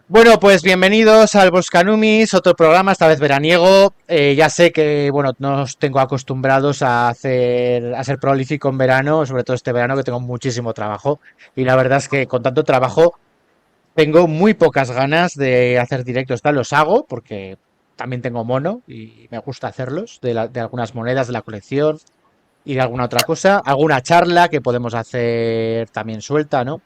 Bueno, pues bienvenidos al Boscanumis, otro programa, esta vez veraniego. Ya sé que, bueno, no os tengo acostumbrados a ser prolífico en verano, sobre todo este verano que tengo muchísimo trabajo. Y la verdad es que con tanto trabajo tengo muy pocas ganas de hacer directos. Tal, los hago porque también tengo mono y me gusta hacerlos, de algunas monedas de la colección y de alguna otra cosa. Alguna charla que podemos hacer también suelta, ¿no?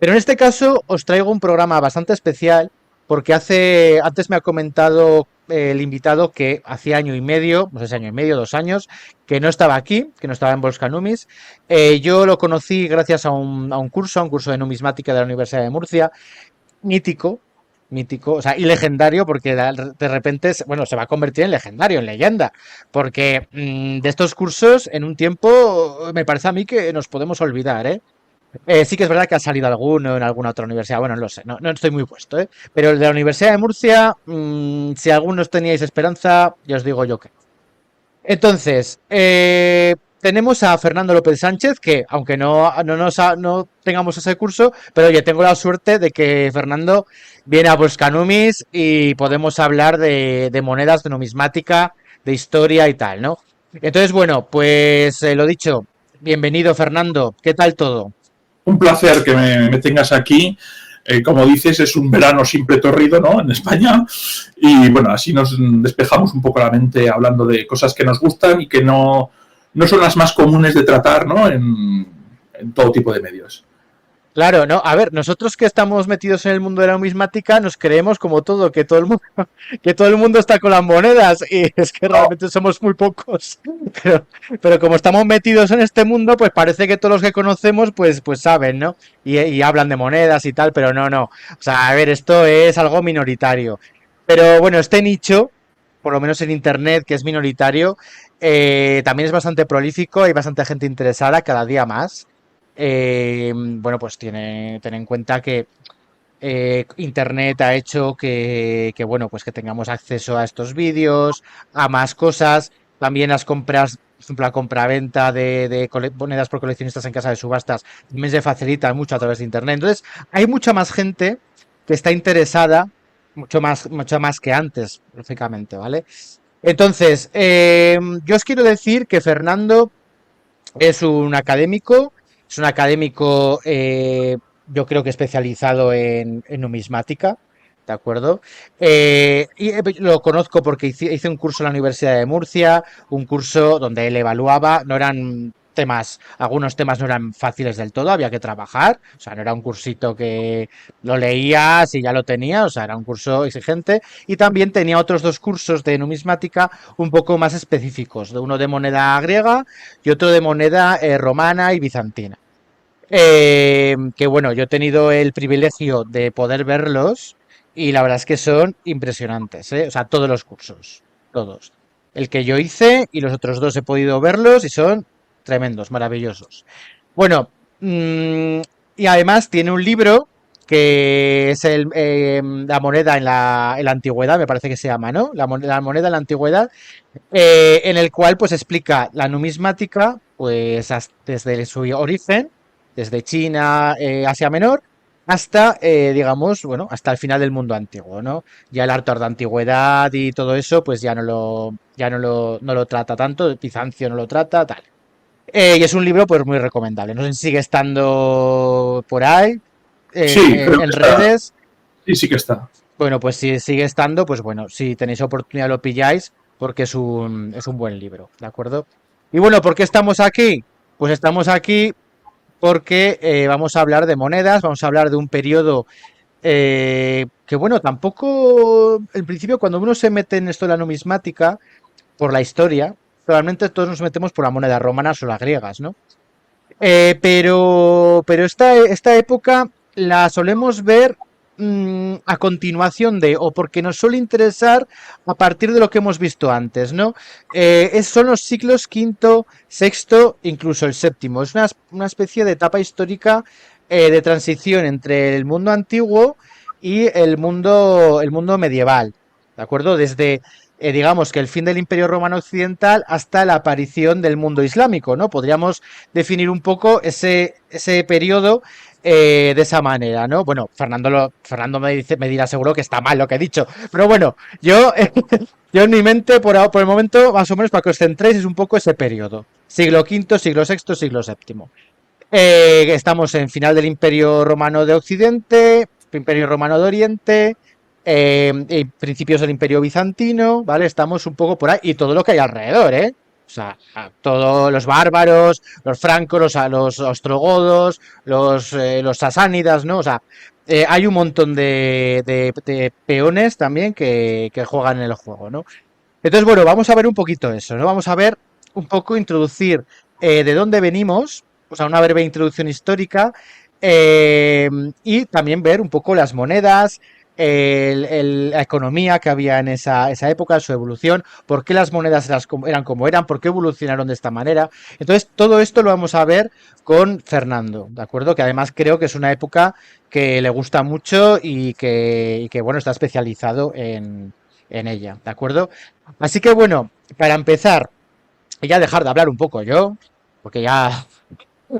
Pero en este caso os traigo un programa bastante especial porque antes me ha comentado el invitado que hacía año y medio, no sé si año y medio, 2 años, que no estaba aquí, que no estaba en Volcanumis. Yo lo conocí gracias a un curso de numismática de la Universidad de Murcia, mítico, mítico, o sea, y legendario, porque de repente, bueno, se va a convertir en legendario, en leyenda, porque de estos cursos en un tiempo me parece a mí que nos podemos olvidar, ¿eh? Sí que es verdad que ha salido alguno en alguna otra universidad, bueno, no lo sé, no estoy muy puesto, ¿eh? Pero el de la Universidad de Murcia, si algunos teníais esperanza, ya os digo yo que. Entonces, tenemos a Fernando López Sánchez, que aunque no tengamos ese curso, pero oye, tengo la suerte de que Fernando viene a Boscanumis y podemos hablar de monedas, de numismática, de historia y tal, ¿no? Entonces, bueno, pues lo dicho, bienvenido Fernando, ¿qué tal todo? Un placer que me tengas aquí. Como dices, es un verano siempre torrido, ¿no? En España. Y bueno, así nos despejamos un poco la mente hablando de cosas que nos gustan y que no son las más comunes de tratar, ¿no? En todo tipo de medios. Claro, no, a ver, nosotros que estamos metidos en el mundo de la numismática nos creemos como todo, que todo el mundo, que todo el mundo está con las monedas y es que No, realmente somos muy pocos. Pero, pero como estamos metidos en este mundo, pues parece que todos los que conocemos, pues saben, ¿no? Y hablan de monedas y tal, pero no, no. O sea, a ver, esto es algo minoritario. Pero bueno, este nicho, por lo menos en internet, que es minoritario, también es bastante prolífico, hay bastante gente interesada cada día más. Bueno, pues ten en cuenta que Internet ha hecho bueno, pues que tengamos acceso a estos vídeos, a más cosas, también las compras, por ejemplo, la compraventa de monedas por coleccionistas en casa de subastas, también se facilita mucho a través de Internet. Entonces, hay mucha más gente que está interesada, mucho más que antes, lógicamente, ¿vale? Entonces, yo os quiero decir que Fernando es un académico, yo creo que especializado en numismática, ¿de acuerdo? Lo conozco porque hice un curso en la Universidad de Murcia, un curso donde él evaluaba, no eran temas, algunos temas no eran fáciles del todo, había que trabajar, o sea, no era un cursito que lo leías y ya lo tenía, o sea, era un curso exigente, y también tenía otros dos cursos de numismática un poco más específicos, de uno de moneda griega y otro de moneda romana y bizantina. Que bueno, yo he tenido el privilegio de poder verlos y la verdad es que son impresionantes, ¿eh? O sea, todos los cursos, todos. El que yo hice y los otros dos he podido verlos y son tremendos, maravillosos. Bueno, y además tiene un libro que es la moneda en la antigüedad, me parece que se llama, ¿no? La moneda en la antigüedad, en el cual pues explica la numismática pues desde su origen, desde China, Asia Menor, hasta, digamos, bueno, hasta el final del mundo antiguo, ¿no? Ya el arte de antigüedad y todo eso, pues no lo trata tanto, Bizancio no lo trata, tal. Y es un libro pues muy recomendable. No sé si sigue estando por ahí, sí, creo que en está. redes. Sí, sí que está. Bueno, pues si sigue estando, pues bueno, si tenéis oportunidad lo pilláis porque es un buen libro, ¿de acuerdo? Y bueno, ¿por qué estamos aquí? Pues estamos aquí porque vamos a hablar de monedas, vamos a hablar de un periodo que bueno, tampoco, en principio cuando uno se mete en esto de la numismática, por la historia, realmente todos nos metemos por las monedas romanas o las griegas, ¿no? Pero esta época la solemos ver a continuación de, o porque nos suele interesar a partir de lo que hemos visto antes, ¿no? Son los siglos quinto, sexto, incluso el séptimo. Es una especie de etapa histórica de transición entre el mundo antiguo y el mundo medieval, ¿de acuerdo? Desde digamos que el fin del Imperio Romano Occidental hasta la aparición del mundo islámico, ¿no? Podríamos definir un poco ese periodo de esa manera, ¿no? Bueno, Fernando me dirá seguro que está mal lo que he dicho, pero bueno, yo, yo en mi mente, por el momento, más o menos para que os centréis, es un poco ese periodo. Siglo V, siglo VI, siglo VII. Estamos en final del Imperio Romano de Occidente, Imperio Romano de Oriente, y principios del Imperio Bizantino, ¿vale? Estamos un poco por ahí y todo lo que hay alrededor, ¿eh? O sea, todos los bárbaros, los francos, los ostrogodos, los sasánidas, ¿no? O sea, hay un montón de peones también que juegan en el juego, ¿no? Entonces, bueno, vamos a ver un poquito eso, ¿no? Vamos a ver un poco, introducir de dónde venimos, o sea, una breve introducción histórica, y también ver un poco las monedas, la economía que había en esa época, su evolución, por qué las monedas eran como eran, por qué evolucionaron de esta manera. Entonces, todo esto lo vamos a ver con Fernando, ¿de acuerdo? Que además creo que es una época que le gusta mucho y que bueno, está especializado en ella, ¿de acuerdo? Así que bueno, para empezar, y ya dejar de hablar un poco yo, porque ya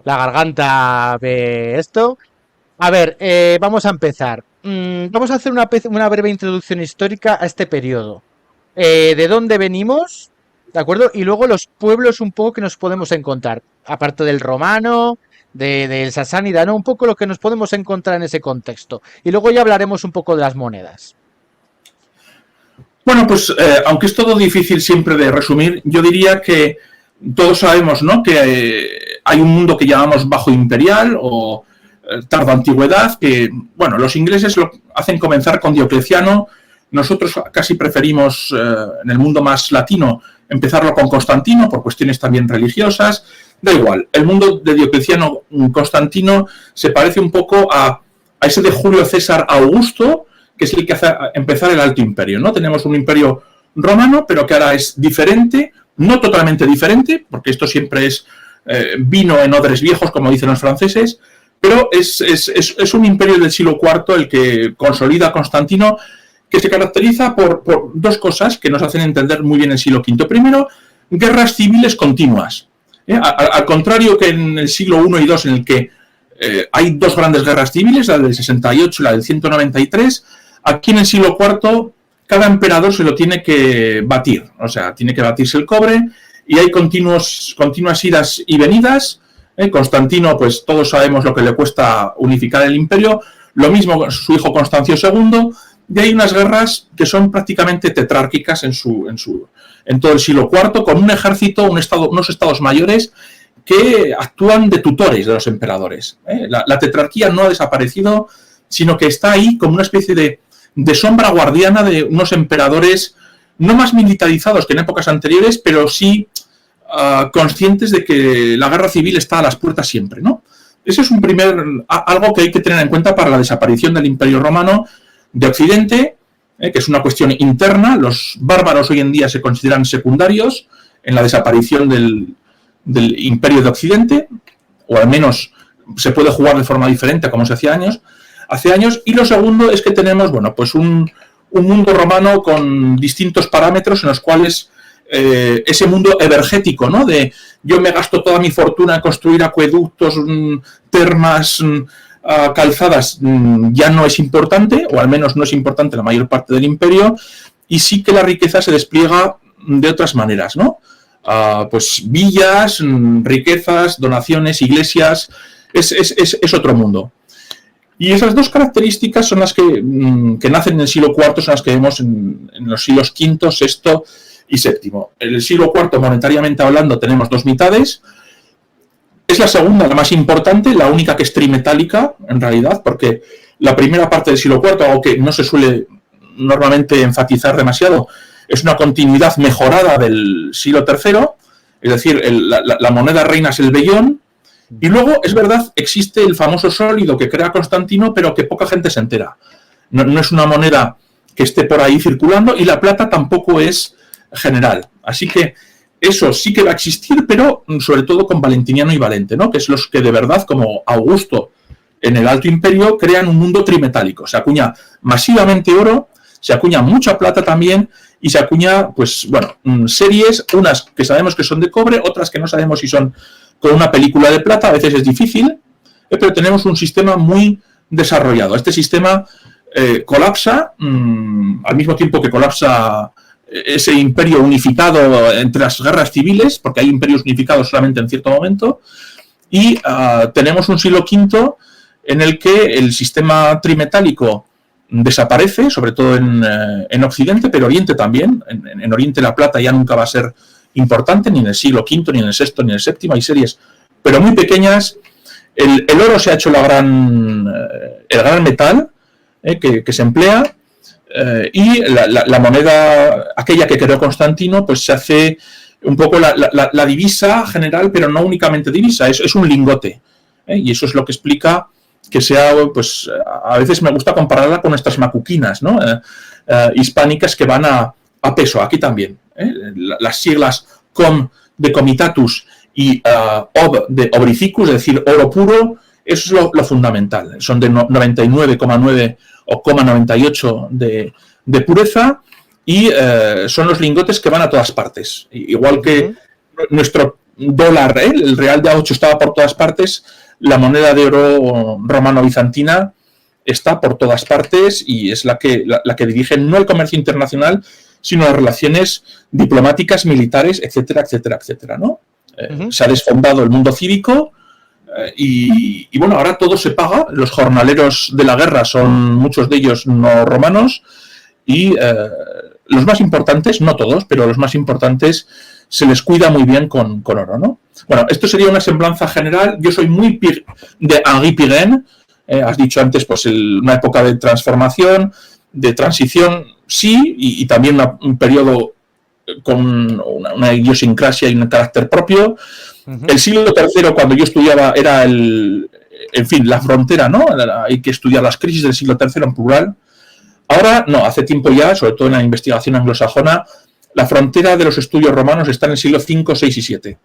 la garganta ve esto. A ver, vamos a empezar. Vamos a hacer una breve introducción histórica a este periodo. ¿De dónde venimos? ¿De acuerdo? Y luego los pueblos un poco que nos podemos encontrar. Aparte del romano, del sasánida, ¿no? Un poco lo que nos podemos encontrar en ese contexto. Y luego ya hablaremos un poco de las monedas. Bueno, pues aunque es todo difícil siempre de resumir, yo diría que todos sabemos, ¿no?, que hay un mundo que llamamos bajo imperial o tardo antigüedad, que, bueno, los ingleses lo hacen comenzar con Diocleciano. Nosotros casi preferimos, en el mundo más latino, empezarlo con Constantino, por cuestiones también religiosas. Da igual, el mundo de Diocleciano Constantino se parece un poco a ese de Julio César Augusto, que es el que hace empezar el Alto Imperio, ¿no? Tenemos un imperio romano, pero que ahora es diferente, no totalmente diferente, porque esto siempre es vino en odres viejos, como dicen los franceses, pero es un imperio del siglo IV el que consolida Constantino, que se caracteriza por dos cosas que nos hacen entender muy bien el siglo V. Primero, guerras civiles continuas. Al contrario que en el siglo I y II, en el que hay dos grandes guerras civiles, la del 68 y la del 193, aquí en el siglo IV cada emperador se lo tiene que batir, o sea, tiene que batirse el cobre y hay continuas idas y venidas. Constantino, pues todos sabemos lo que le cuesta unificar el imperio, lo mismo su hijo Constancio II, y hay unas guerras que son prácticamente tetrárquicas en todo el siglo IV, con un ejército, unos estados mayores que actúan de tutores de los emperadores. La tetrarquía no ha desaparecido, sino que está ahí como una especie de sombra guardiana de unos emperadores no más militarizados que en épocas anteriores, pero sí conscientes de que la guerra civil está a las puertas siempre, ¿no? Ese es algo que hay que tener en cuenta para la desaparición del Imperio Romano de Occidente, que es una cuestión interna. Los bárbaros hoy en día se consideran secundarios en la desaparición del Imperio de Occidente, o al menos se puede jugar de forma diferente como se hacía hace años. Y lo segundo es que tenemos, bueno, pues un mundo romano con distintos parámetros en los cuales ese mundo evergético, ¿no? De yo me gasto toda mi fortuna en construir acueductos, termas, calzadas, ya no es importante, o al menos no es importante la mayor parte del imperio, y sí que la riqueza se despliega de otras maneras, ¿no? Pues villas, riquezas, donaciones, iglesias, es otro mundo. Y esas dos características son las que nacen en el siglo IV, son las que vemos en los siglos V, VI y VII. En el siglo IV, monetariamente hablando, tenemos dos mitades. Es la segunda, la más importante, la única que es trimetálica, en realidad, porque la primera parte del siglo IV, algo que no se suele normalmente enfatizar demasiado, es una continuidad mejorada del siglo III, es decir, la moneda reina es el vellón, y luego, es verdad, existe el famoso sólido que crea Constantino, pero que poca gente se entera. No es una moneda que esté por ahí circulando, y la plata tampoco es general. Así que eso sí que va a existir, pero sobre todo con Valentiniano y Valente, ¿no? Que es los que de verdad, como Augusto en el Alto Imperio, crean un mundo trimetálico. Se acuña masivamente oro, se acuña mucha plata también, y se acuña, pues, bueno, series, unas que sabemos que son de cobre, otras que no sabemos si son con una película de plata. A veces es difícil, pero tenemos un sistema muy desarrollado. Este sistema colapsa al mismo tiempo que colapsa ese imperio unificado entre las guerras civiles, porque hay imperios unificados solamente en cierto momento, y tenemos un siglo V en el que el sistema trimetálico desaparece, sobre todo en Occidente, pero Oriente también. En Oriente la plata ya nunca va a ser importante, ni en el siglo V, ni en el VI, ni en el VII. Hay series, pero muy pequeñas. El oro se ha hecho el gran metal que se emplea, y la moneda, aquella que creó Constantino, pues se hace un poco la divisa general, pero no únicamente divisa, es un lingote. Y eso es lo que explica que sea, pues a veces me gusta compararla con nuestras macuquinas, ¿no? Hispánicas que van a peso, aquí también. Las siglas com de comitatus y ob de obricicus, es decir, oro puro, eso es lo fundamental. Son de 99,9 o 0,98 de pureza, y son los lingotes que van a todas partes. Igual que nuestro dólar, el real de A8 estaba por todas partes, la moneda de oro romano-bizantina está por todas partes y es la que dirige no el comercio internacional, sino las relaciones diplomáticas, militares, etcétera, etcétera, etcétera, ¿no? Se ha desfondado el mundo cívico, y bueno, ahora todo se paga. Los jornaleros de la guerra son muchos de ellos no romanos, y los más importantes, no todos, pero los más importantes se les cuida muy bien con oro, ¿no? Bueno, esto sería una semblanza general. Yo soy muy de Henri Pirenne. Has dicho antes, pues una época de transformación, de transición, sí, y también un periodo con una idiosincrasia y un carácter propio. El siglo III, cuando yo estudiaba, era la frontera, ¿no? Hay que estudiar las crisis del siglo III en plural. Ahora, no, hace tiempo ya, sobre todo en la investigación anglosajona, la frontera de los estudios romanos está en el siglo V, VI y VII.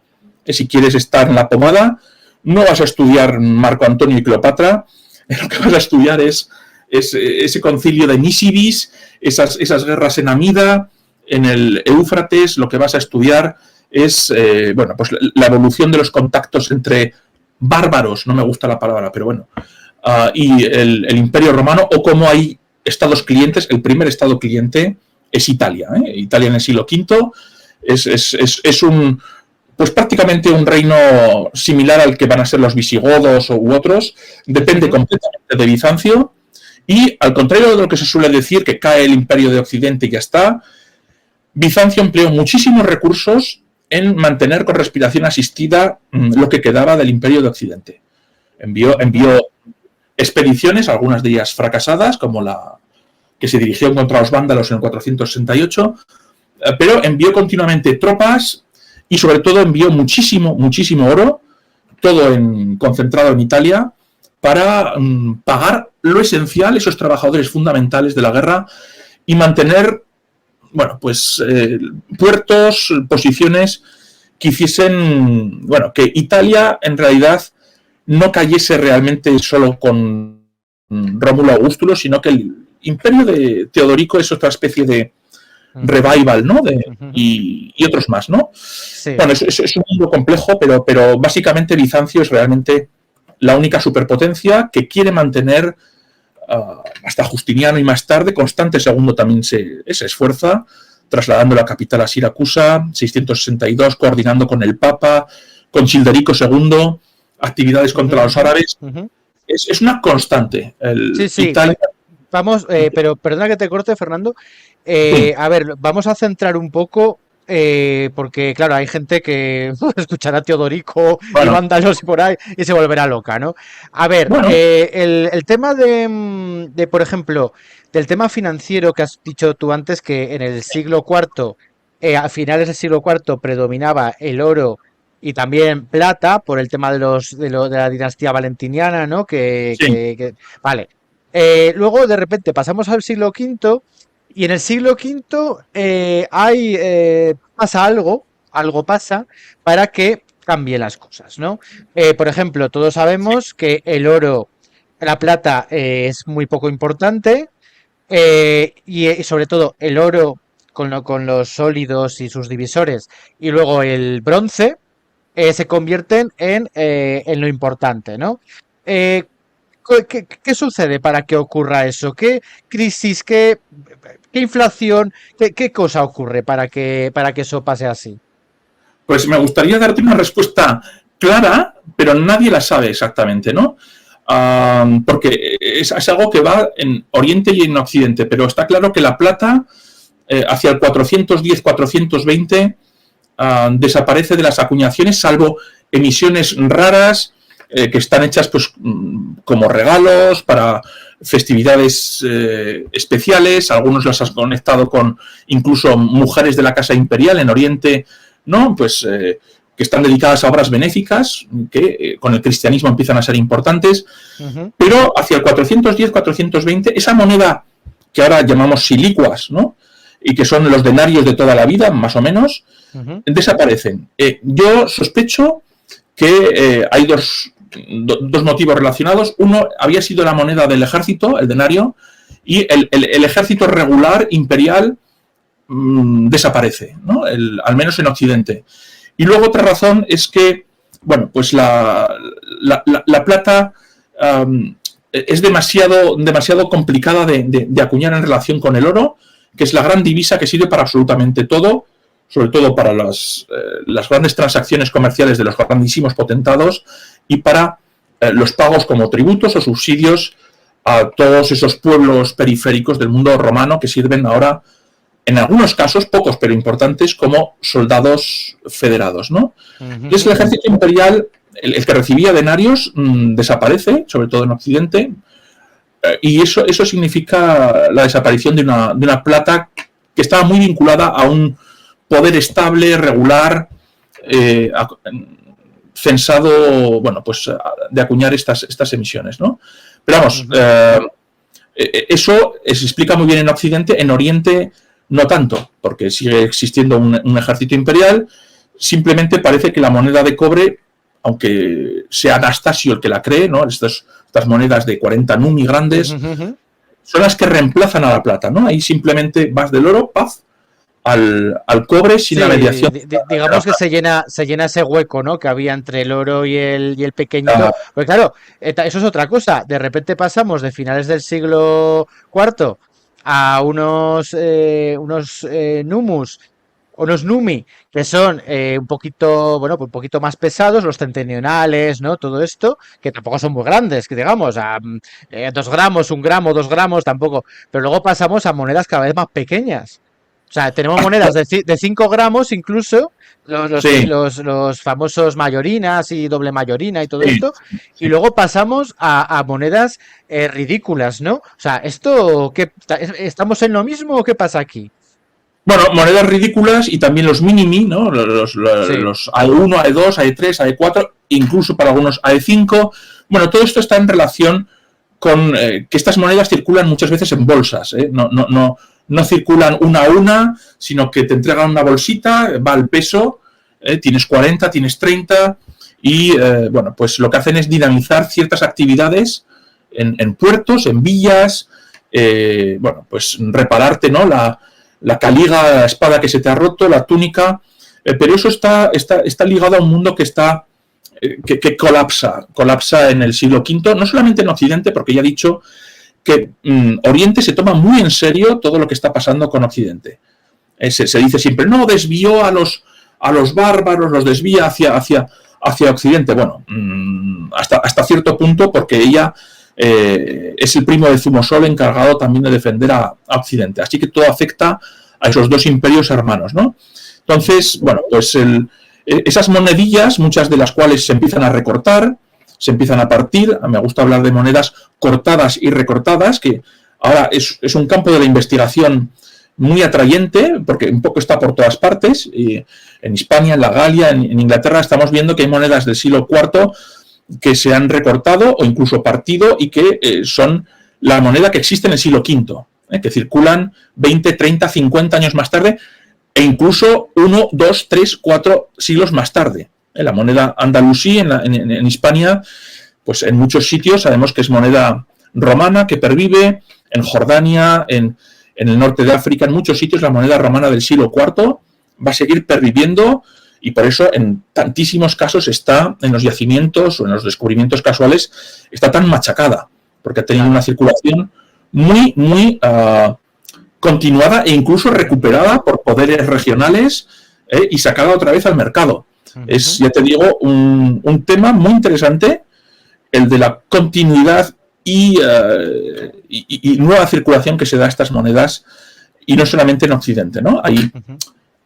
Si quieres estar en la pomada, no vas a estudiar Marco Antonio y Cleopatra, lo que vas a estudiar es ese concilio de Nisibis, esas guerras en Amida, en el Éufrates. Lo que vas a estudiar es pues la evolución de los contactos entre bárbaros, no me gusta la palabra, pero bueno, y el Imperio Romano, o cómo hay estados clientes. El primer estado cliente es Italia. Italia en el siglo V es pues prácticamente un reino similar al que van a ser los visigodos u otros, depende completamente de Bizancio, y al contrario de lo que se suele decir, que cae el Imperio de Occidente y ya está, Bizancio empleó muchísimos recursos en mantener con respiración asistida lo que quedaba del Imperio de Occidente. Envió expediciones, algunas de ellas fracasadas, como la que se dirigió contra los vándalos en el 468, pero envió continuamente tropas y sobre todo envió muchísimo oro, todo concentrado en Italia, para pagar lo esencial, esos trabajadores fundamentales de la guerra, y mantener, bueno, pues puertos, posiciones que hiciesen, bueno, que Italia en realidad no cayese realmente solo con Rómulo Augustulo, sino que el imperio de Teodorico es otra especie de revival, ¿no? Y otros más, ¿no? Sí. Bueno, es un mundo complejo, pero básicamente Bizancio es realmente la única superpotencia que quiere mantener hasta Justiniano y más tarde. Constante II también se esfuerza, trasladando la capital a Siracusa, 662, coordinando con el Papa, con Childerico II, actividades contra los árabes. Es una constante. Sí. Italia... Vamos, pero perdona que te corte, Fernando. A ver, vamos a centrar un poco, porque claro, hay gente que escuchará Teodorico y vándalos y por ahí y se volverá loca, ¿no? A ver, el tema de, por ejemplo, del tema financiero que has dicho tú antes, que en el siglo IV, a finales del siglo IV, predominaba el oro y también plata por el tema de la dinastía valentiniana, ¿no? Vale. Luego, de repente, pasamos al siglo V y en el siglo V pasa algo pasa para que cambie las cosas, ¿no? Por ejemplo, todos sabemos que el oro, la plata es muy poco importante, y sobre todo el oro con los sólidos y sus divisores, y luego el bronce se convierten en lo importante, ¿no? Eh, ¿qué sucede para que ocurra eso? ¿Qué crisis, qué inflación, qué cosa ocurre para que eso pase así? Pues me gustaría darte una respuesta clara, pero nadie la sabe exactamente, ¿no? Porque es algo que va en Oriente y en Occidente, pero está claro que la plata hacia el 410-420 desaparece de las acuñaciones, salvo emisiones raras que están hechas pues como regalos para festividades especiales. Algunos las has conectado con incluso mujeres de la Casa Imperial en Oriente, ¿no? Pues que están dedicadas a obras benéficas que con el cristianismo empiezan a ser importantes. Ujú, Pero hacia el 410-420, esa moneda que ahora llamamos silicuas, ¿no? Y que son los denarios de toda la vida, más o menos, ujú. desaparecen. Yo sospecho que hay dos motivos relacionados. Uno había sido la moneda del ejército, el denario, y el ejército regular imperial desaparece, ¿no? Al menos en Occidente. Y luego otra razón es que, bueno, pues la plata es demasiado complicada de acuñar en relación con el oro, que es la gran divisa que sirve para absolutamente todo, sobre todo para las grandes transacciones comerciales de los grandísimos potentados y para los pagos como tributos o subsidios a todos esos pueblos periféricos del mundo romano que sirven ahora, en algunos casos, pocos pero importantes, como soldados federados, ¿no? Ujú. Entonces el ejército imperial, el que recibía denarios, desaparece, sobre todo en Occidente, y eso significa la desaparición de una plata que estaba muy vinculada a un poder estable, regular, censado, bueno, pues de acuñar estas emisiones, ¿no? Pero vamos, Ujú. eso se explica muy bien en Occidente, en Oriente no tanto, porque sigue existiendo un ejército imperial, simplemente parece que la moneda de cobre, aunque sea Anastasio el que la cree, ¿no? Estas monedas de 40 numi Ujú, grandes, ujú. son las que reemplazan a la plata, ¿no? Ahí simplemente vas del oro, paz, al cobre sin la Sí, mediación de la digamos que plata. se llena ese hueco, ¿no? Que había entre el oro y el pequeñito. Pues claro, eso es otra cosa. De repente pasamos de finales del siglo IV a unos numus, unos numi, que son un poquito, bueno, pues un poquito más pesados, los centenionales, ¿no? Todo esto, que tampoco son muy grandes, que digamos, 2 gramos, 1 gramo, 2 gramos, tampoco. Pero luego pasamos a monedas cada vez más pequeñas. O sea, tenemos monedas de 5 gramos incluso, Sí, los famosos mayorinas y doble mayorina y todo sí, esto, y sí. luego pasamos a monedas ridículas, ¿no? O sea, ¿esto qué, estamos en lo mismo o qué pasa aquí? Bueno, monedas ridículas y también los minimi, ¿no? Sí. Los AE1, AE2, AE3, AE4, incluso para algunos AE5. Bueno, todo esto está en relación con que estas monedas circulan muchas veces en bolsas, ¿eh? No circulan una a una, sino que te entregan una bolsita, va al peso, tienes 40, tienes 30, y bueno, pues lo que hacen es dinamizar ciertas actividades en puertos, en villas, bueno, pues repararte, ¿no? La caliga, la espada que se te ha roto, la túnica, pero eso está ligado a un mundo que está que colapsa en el siglo V, no solamente en Occidente, porque ya he dicho que Oriente se toma muy en serio todo lo que está pasando con Occidente. Se dice siempre, no, desvió a los bárbaros, los desvía hacia Occidente. Bueno, hasta cierto punto, porque ella es el primo de Zumosol encargado también de defender a Occidente. Así que todo afecta a esos dos imperios hermanos, ¿no? Entonces, bueno, pues esas monedillas, muchas de las cuales se empiezan a recortar, se empiezan a partir. Me gusta hablar de monedas cortadas y recortadas, que ahora es un campo de la investigación muy atrayente, porque un poco está por todas partes. Y en Hispania, en la Galia, en Inglaterra, estamos viendo que hay monedas del siglo IV que se han recortado o incluso partido y que son la moneda que existe en el siglo V, que circulan 20, 30, 50 años más tarde e incluso 1, 2, 3, 4 siglos más tarde. La moneda andalusí en Hispania, pues en muchos sitios sabemos que es moneda romana que pervive, en Jordania, en el norte de África, en muchos sitios la moneda romana del siglo IV va a seguir perviviendo Y por eso en tantísimos casos está en los yacimientos o en los descubrimientos casuales, está tan machacada, porque ha tenido una circulación muy continuada e incluso recuperada por poderes regionales y sacada otra vez al mercado. Es, ya te digo, un tema muy interesante, el de la continuidad y nueva circulación que se da a estas monedas, y no solamente en Occidente, ¿no? Hay,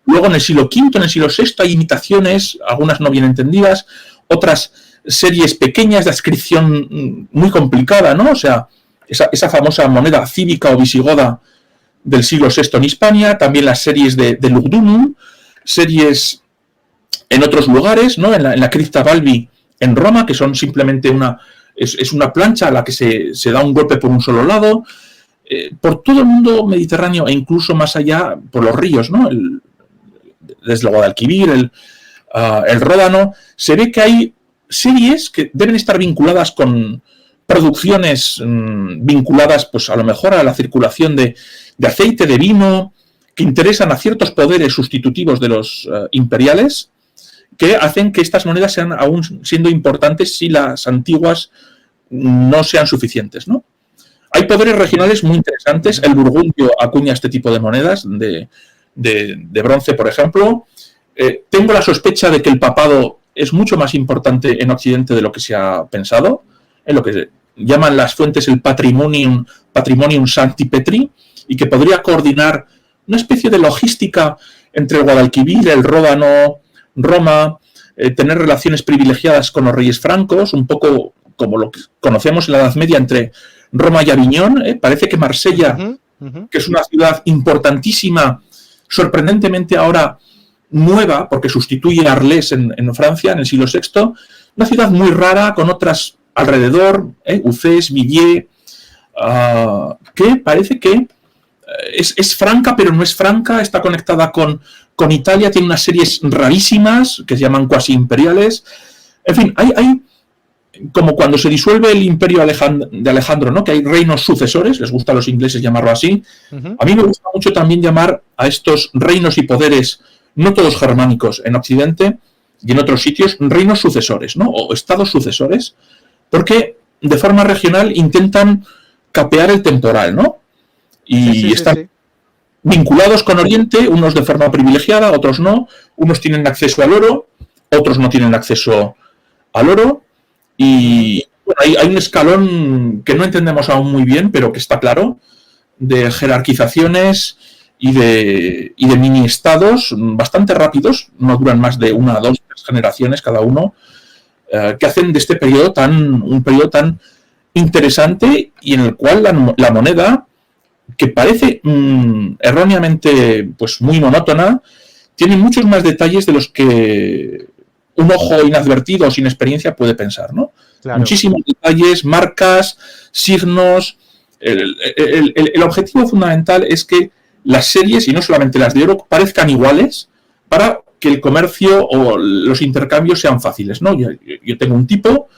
luego en el siglo V, en el siglo VI hay imitaciones, algunas no bien entendidas, otras series pequeñas de adscripción muy complicada, ¿no? O sea, esa famosa moneda cívica o visigoda del siglo VI en Hispania, también las series de Lugdunum, series en otros lugares, ¿no? En la Cripta Balbi en Roma, que son simplemente es una plancha a la que se da un golpe por un solo lado, por todo el mundo mediterráneo e incluso más allá por los ríos, ¿no? Desde el Guadalquivir, el Ródano, se ve que hay series que deben estar vinculadas con producciones vinculadas, pues a lo mejor a la circulación de aceite, de vino, que interesan a ciertos poderes sustitutivos de los imperiales, que hacen que estas monedas sean aún siendo importantes si las antiguas no sean suficientes, ¿no? Hay poderes regionales muy interesantes. El Burgundio acuña este tipo de monedas de bronce, por ejemplo. Tengo la sospecha de que el papado es mucho más importante en Occidente de lo que se ha pensado, en lo que llaman las fuentes el Patrimonium Sancti Petri, y que podría coordinar una especie de logística entre el Guadalquivir, el Ródano, Roma, tener relaciones privilegiadas con los reyes francos, un poco como lo que conocemos en la Edad Media entre Roma y Aviñón. Parece que Marsella, que es una ciudad importantísima, sorprendentemente ahora nueva, porque sustituye a Arles en Francia en el siglo VI, una ciudad muy rara con otras alrededor, Ucés, Villiers, que parece que es franca, pero no es franca, está conectada con Italia, tiene unas series rarísimas que se llaman cuasi imperiales. En fin, hay como cuando se disuelve el imperio de Alejandro, ¿no? Que hay reinos sucesores, les gusta a los ingleses llamarlo así. A mí me gusta mucho también llamar a estos reinos y poderes, no todos germánicos en Occidente y en otros sitios, reinos sucesores, ¿no? O estados sucesores, porque de forma regional intentan capear el temporal, ¿no? Y están vinculados con Oriente, unos de forma privilegiada, otros no, unos tienen acceso al oro, otros no tienen acceso al oro, y bueno, hay un escalón que no entendemos aún muy bien, pero que está claro, de jerarquizaciones y de mini estados bastante rápidos, no duran más de 1, 2, 3 generaciones cada uno, que hacen de este periodo un periodo tan interesante, y en el cual la moneda, que parece erróneamente pues muy monótona, tiene muchos más detalles de los que un ojo inadvertido o sin experiencia puede pensar, ¿no? Claro. Muchísimos detalles, marcas, signos. El objetivo fundamental es que las series, y no solamente las de oro, parezcan iguales para que el comercio o los intercambios sean fáciles, ¿no? Yo tengo un tipo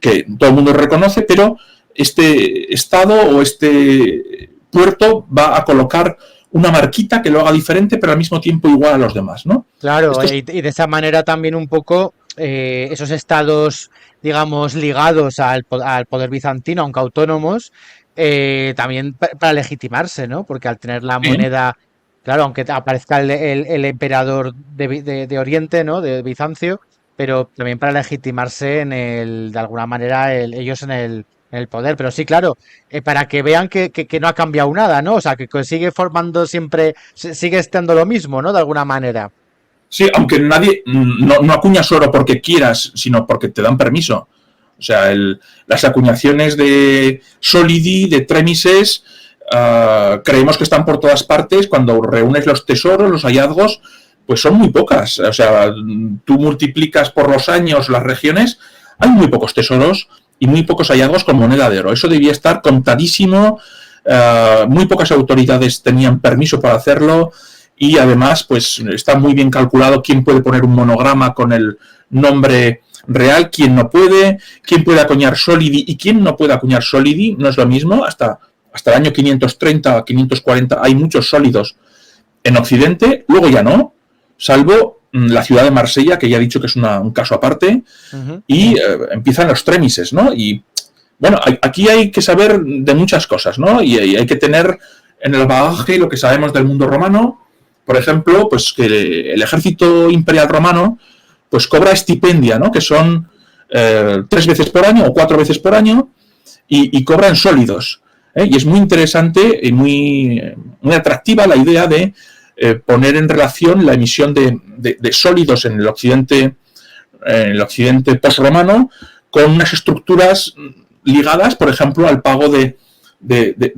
que todo el mundo reconoce, pero este estado o este puerto va a colocar una marquita que lo haga diferente, pero al mismo tiempo igual a los demás, ¿no? Claro, y de esa manera también un poco esos estados, digamos, ligados al poder bizantino, aunque autónomos, también para legitimarse, ¿no? Porque al tener la moneda, claro, aunque aparezca el emperador de Oriente, ¿no? De Bizancio, pero también para legitimarse de alguna manera ellos en el poder. Pero sí, claro, para que vean que no ha cambiado nada, ¿no? O sea, que sigue formando siempre, sigue estando lo mismo, ¿no? De alguna manera. Sí, aunque nadie, no acuñas oro porque quieras, sino porque te dan permiso. O sea, las acuñaciones de Solidi, de Tremises, creemos que están por todas partes. Cuando reúnes los tesoros, los hallazgos, pues son muy pocas. O sea, tú multiplicas por los años las regiones, hay muy pocos tesoros y muy pocos hallazgos con moneda de oro. Eso debía estar contadísimo, muy pocas autoridades tenían permiso para hacerlo, y además pues está muy bien calculado quién puede poner un monograma con el nombre real, quién no puede, quién puede acuñar Solidi y quién no puede acuñar Solidi. No es lo mismo, hasta el año 530, 540 hay muchos sólidos en Occidente, luego ya no, salvo la ciudad de Marsella, que ya he dicho que es un caso aparte, y empiezan los trémises, ¿no? Y bueno, aquí hay que saber de muchas cosas, ¿no? Y hay que tener en el bagaje lo que sabemos del mundo romano. Por ejemplo, pues que el ejército imperial romano pues cobra estipendia, ¿no? Que son 3 veces por año o 4 veces por año y cobran sólidos. Y es muy interesante y muy atractiva la idea de poner en relación la emisión de sólidos en el occidente postromano con unas estructuras ligadas, por ejemplo, al pago de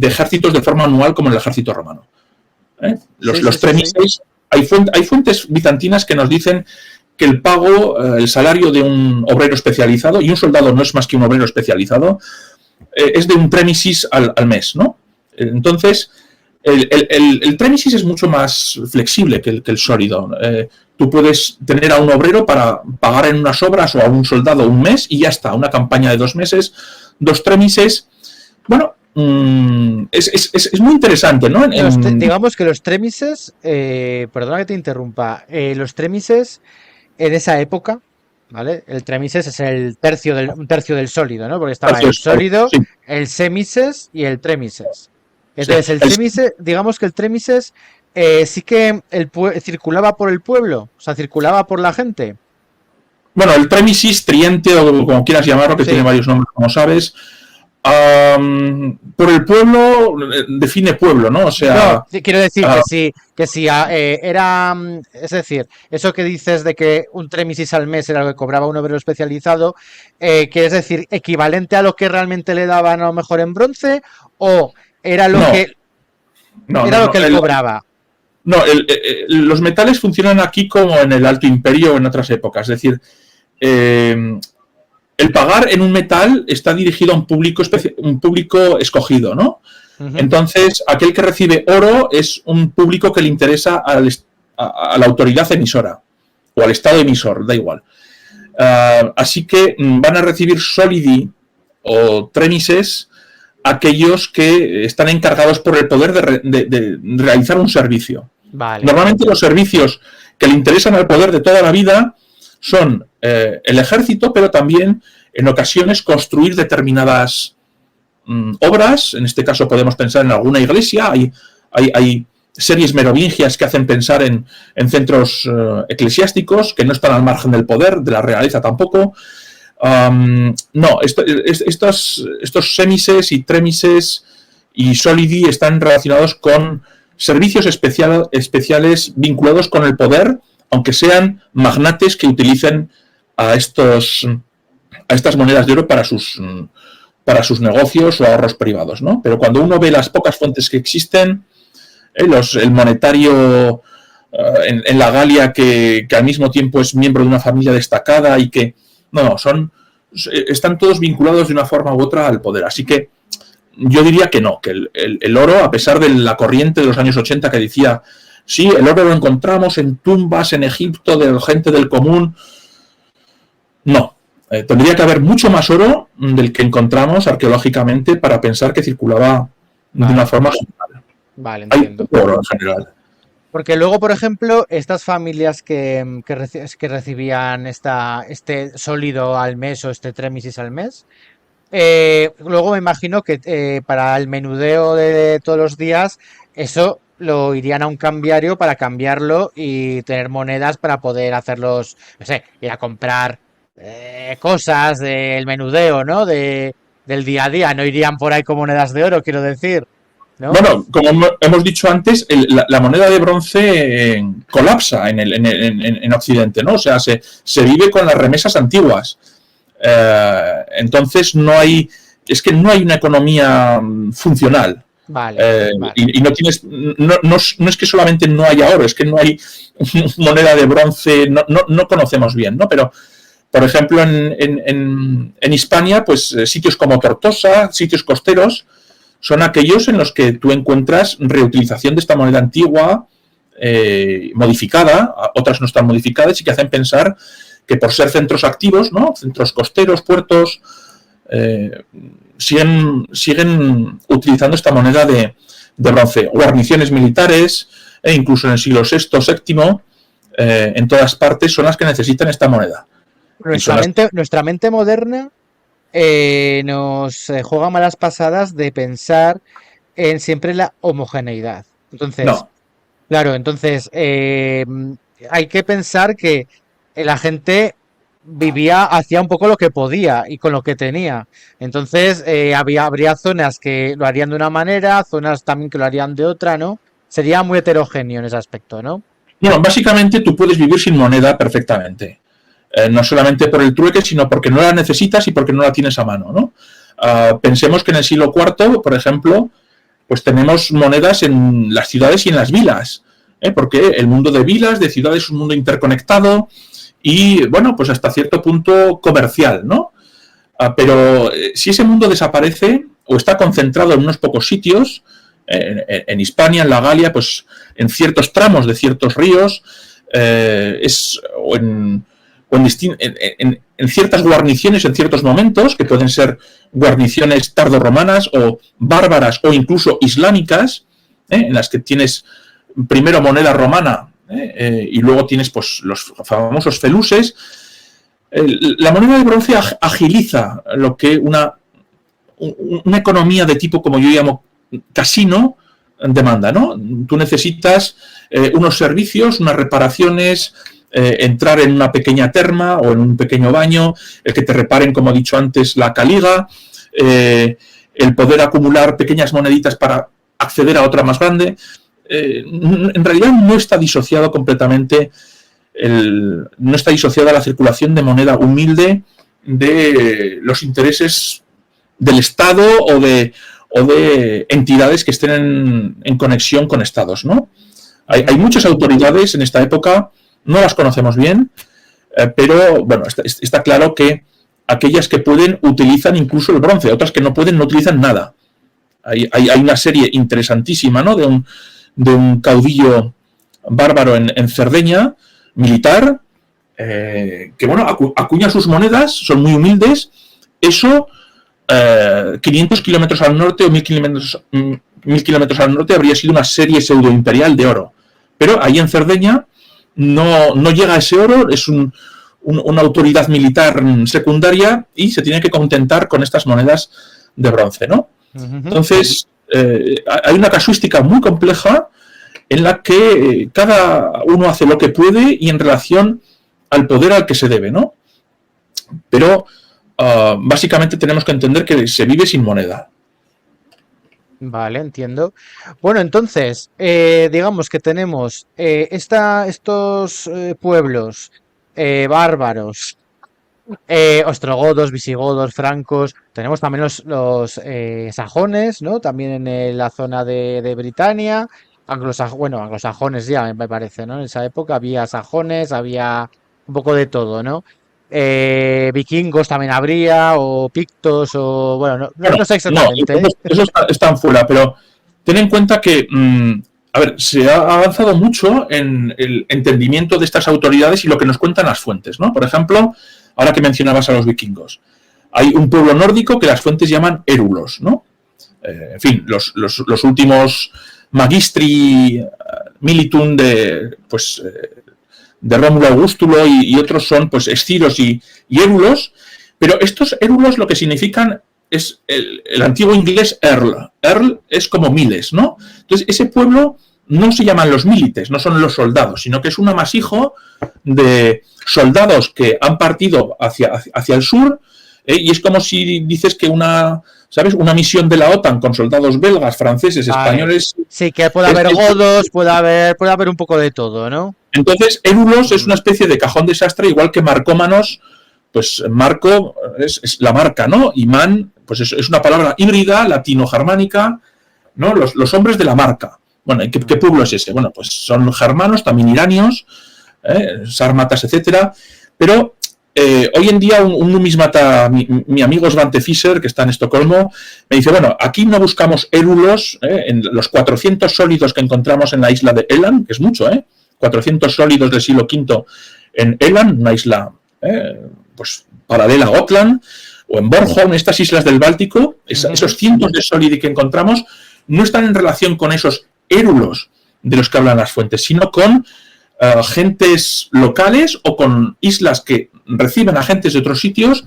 ejércitos de forma anual como el ejército romano. Los trémises, hay fuentes bizantinas que nos dicen que el pago, el salario de un obrero especializado, y un soldado no es más que un obrero especializado, es de un trémisis al mes, ¿no? Entonces, el trémisis es mucho más flexible que el sólido. Tú puedes tener a un obrero para pagar en unas obras o a un soldado un mes y ya está, una campaña de 2 meses, 2 trémises. Bueno, es muy interesante, ¿no? Digamos que los trémises, perdona que te interrumpa, los trémises en esa época, ¿vale? El trémises es un tercio del sólido, ¿no? Porque estaba el sólido, sí, el semises y el trémises. Entonces, sí, el trémises, digamos que el trémises sí que circulaba por el pueblo, o sea, circulaba por la gente. Bueno, el trémisis, triente o como quieras llamarlo, que sí, tiene varios nombres, como sabes. Por el pueblo define pueblo, ¿no? O sea, no, quiero decir que si era, es decir, eso que dices de que un trémisis al mes era lo que cobraba un obrero especializado, ¿quieres decir equivalente a lo que realmente le daban a lo mejor en bronce o era lo que él cobraba? No, los metales funcionan aquí como en el Alto Imperio o en otras épocas, es decir, el pagar en un metal está dirigido a un público escogido, ¿no? Entonces, aquel que recibe oro es un público que le interesa a la autoridad emisora o al estado emisor, da igual. Así que van a recibir solidi o trémises aquellos que están encargados por el poder de realizar un servicio. Vale. Normalmente los servicios que le interesan al poder de toda la vida son el ejército, pero también en ocasiones construir determinadas obras. En este caso podemos pensar en alguna iglesia. Hay series merovingias que hacen pensar en centros eclesiásticos que no están al margen del poder, de la realeza tampoco. Estos semises y trémises y solidi están relacionados con servicios especiales vinculados con el poder, aunque sean magnates que utilicen a estas monedas de oro para sus negocios o ahorros privados, ¿no? Pero cuando uno ve las pocas fuentes que existen, el monetario en la Galia que al mismo tiempo es miembro de una familia destacada y que están todos vinculados de una forma u otra al poder. Así que yo diría que no, que el oro, a pesar de la corriente de los años 80 que decía, sí, el oro lo encontramos en tumbas en Egipto de gente del común, no. Tendría que haber mucho más oro del que encontramos arqueológicamente para pensar que circulaba de una forma general. Vale, entiendo. Hay oro en general. Porque luego, por ejemplo, estas familias que recibían este sólido al mes o este trémisis al mes, luego me imagino que para el menudeo de todos los días, eso lo irían a un cambiario para cambiarlo y tener monedas para poder hacerlos, no sé, ir a comprar cosas del menudeo, ¿no? Del día a día. No irían por ahí con monedas de oro, quiero decir, ¿no? Bueno, como hemos dicho antes, la moneda de bronce colapsa en Occidente, ¿no? O sea, se vive con las remesas antiguas. Entonces no hay una economía funcional. Vale. Y no tienes, no es que solamente no haya oro, es que no hay moneda de bronce, no conocemos bien, ¿no? Pero, por ejemplo, en Hispania, pues sitios como Tortosa, sitios costeros, son aquellos en los que tú encuentras reutilización de esta moneda antigua, modificada, otras no están modificadas y que hacen pensar que por ser centros activos, ¿no? Centros costeros, puertos, siguen utilizando esta moneda de bronce. Guarniciones militares, incluso en el siglo VI, VII, en todas partes son las que necesitan esta moneda. Nuestra mente moderna nos juega malas pasadas de pensar en siempre la homogeneidad. Entonces, No, claro, entonces hay que pensar que la gente hacía un poco lo que podía y con lo que tenía. Entonces, habría zonas que lo harían de una manera, zonas también que lo harían de otra, ¿no? Sería muy heterogéneo en ese aspecto, ¿no? bueno, básicamente tú puedes vivir sin moneda perfectamente. No solamente por el trueque, sino porque no la necesitas y porque no la tienes a mano, ¿no? Pensemos que en el siglo IV, por ejemplo, pues tenemos monedas en las ciudades y en las vilas, porque el mundo de vilas, de ciudades, es un mundo interconectado y, bueno, pues hasta cierto punto comercial, ¿no? Pero si ese mundo desaparece o está concentrado en unos pocos sitios, en Hispania, en la Galia, pues en ciertos tramos de ciertos ríos, o en ciertas guarniciones en ciertos momentos, que pueden ser guarniciones tardorromanas o bárbaras o incluso islámicas, en las que tienes primero moneda romana y luego tienes pues los famosos feluses. La moneda de bronce agiliza lo que una economía de tipo, como yo llamo, casino, demanda, ¿no? Tú necesitas unos servicios, unas reparaciones, entrar en una pequeña terma o en un pequeño baño, el que te reparen, como he dicho antes, la caliga, el poder acumular pequeñas moneditas para acceder a otra más grande. En realidad no está disociado completamente, no está disociada la circulación de moneda humilde de los intereses del Estado o de entidades que estén en conexión con estados, ¿no? Hay muchas autoridades en esta época, no las conocemos bien, pero bueno, está claro que aquellas que pueden utilizan incluso el bronce, otras que no pueden no utilizan nada. Hay una serie interesantísima, ¿no? de un caudillo bárbaro en Cerdeña, militar, que bueno, acuña sus monedas, son muy humildes, eso 500 kilómetros al norte o 1000 kilómetros al norte habría sido una serie pseudo-imperial de oro. Pero ahí en Cerdeña no llega ese oro, es una autoridad militar secundaria y se tiene que contentar con estas monedas de bronce, ¿no? Entonces, hay una casuística muy compleja en la que cada uno hace lo que puede y en relación al poder al que se debe, ¿no? Pero básicamente tenemos que entender que se vive sin moneda. Vale, entiendo. Bueno, entonces, digamos que tenemos estos pueblos bárbaros, ostrogodos, visigodos, francos. Tenemos también los sajones, ¿no? También en la zona de Britania. Anglosajones ya, me parece, ¿no? En esa época había sajones, había un poco de todo, ¿no? Vikingos también habría, o pictos, o bueno, no sé exactamente. Eso están fuera, pero ten en cuenta que, a ver, se ha avanzado mucho en el entendimiento de estas autoridades y lo que nos cuentan las fuentes, ¿no? Por ejemplo, ahora que mencionabas a los vikingos, hay un pueblo nórdico que las fuentes llaman érulos, ¿no? En fin, los últimos magistri militum de Rómulo Augustulo y otros son pues esciros y érulos, pero estos érulos lo que significan es el antiguo inglés earl. Earl es como miles, ¿no? Entonces ese pueblo no se llaman los milites, no son los soldados, sino que es un amasijo de soldados que han partido hacia el sur, y es como si dices que una misión de la OTAN con soldados belgas, franceses, españoles. Sí, que puede haber godos, puede haber un poco de todo, ¿no? Entonces, érulos es una especie de cajón desastre, igual que marcómanos, pues marco es la marca, ¿no? Y man, pues es una palabra híbrida, latino-germánica, ¿no? Los hombres de la marca. Bueno, ¿qué pueblo es ese? Bueno, pues son germanos, también iranios, sármatas, etcétera, pero hoy en día un numismata, mi amigo Svante Fischer, que está en Estocolmo, me dice, bueno, aquí no buscamos érulos, en los 400 sólidos que encontramos en la isla de Eland, que es mucho, 400 sólidos del siglo V en Eland, una isla pues paralela a Gotland, o en Bornholm, estas islas del Báltico, esos cientos de sólidi que encontramos no están en relación con esos érulos de los que hablan las fuentes, sino con gentes locales o con islas que reciben a gentes de otros sitios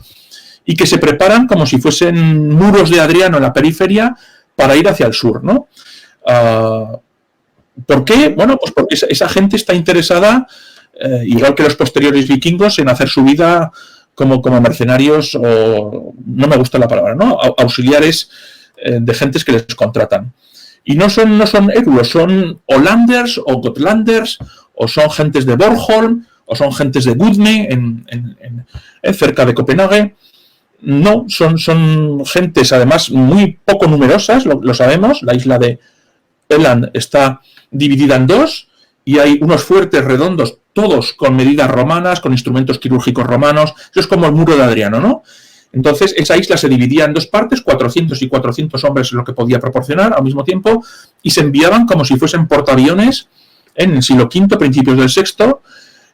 y que se preparan como si fuesen muros de Adriano en la periferia para ir hacia el sur, ¿no? ¿Por qué? Bueno, pues porque esa gente está interesada, igual que los posteriores vikingos, en hacer su vida como mercenarios o, no me gusta la palabra, ¿no? Auxiliares de gentes que les contratan. Y no son érulos, son Hollanders o Gotlanders, o son gentes de Bornholm, o son gentes de Gudme, cerca de Copenhague. No, son gentes además muy poco numerosas, lo sabemos. La isla de Öland está dividida en dos y hay unos fuertes redondos, todos con medidas romanas, con instrumentos quirúrgicos romanos. Eso es como el muro de Adriano, ¿no? Entonces, esa isla se dividía en dos partes, 400 y 400 hombres es lo que podía proporcionar al mismo tiempo, y se enviaban como si fuesen portaaviones en el siglo V, principios del VI,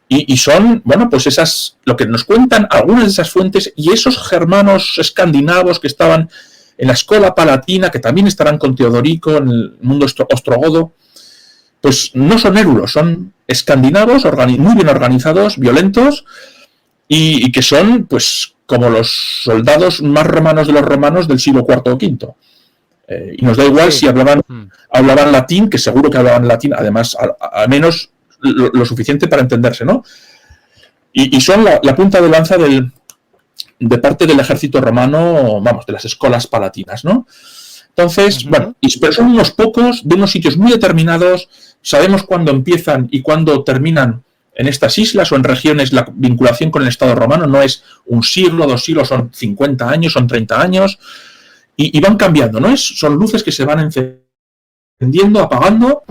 y son, bueno, pues esas, lo que nos cuentan algunas de esas fuentes, y esos germanos escandinavos que estaban en la escuela palatina, que también estarán con Teodorico en el mundo ostrogodo, pues no son érulos, son escandinavos, muy bien organizados, violentos, y que son, pues, como los soldados más romanos de los romanos del siglo IV o V. Y nos da igual si hablaban latín, que seguro que hablaban latín, además, al menos lo suficiente para entenderse, ¿no? Y son la punta de lanza de parte del ejército romano, vamos, de las escolas palatinas, ¿no? Entonces, bueno, pero son unos pocos, de unos sitios muy determinados, sabemos cuándo empiezan y cuándo terminan en estas islas o en regiones. La vinculación con el Estado romano no es un siglo, 2 siglos, son 50 años, son 30 años, y van cambiando, ¿no? Son luces que se van encendiendo, apagando,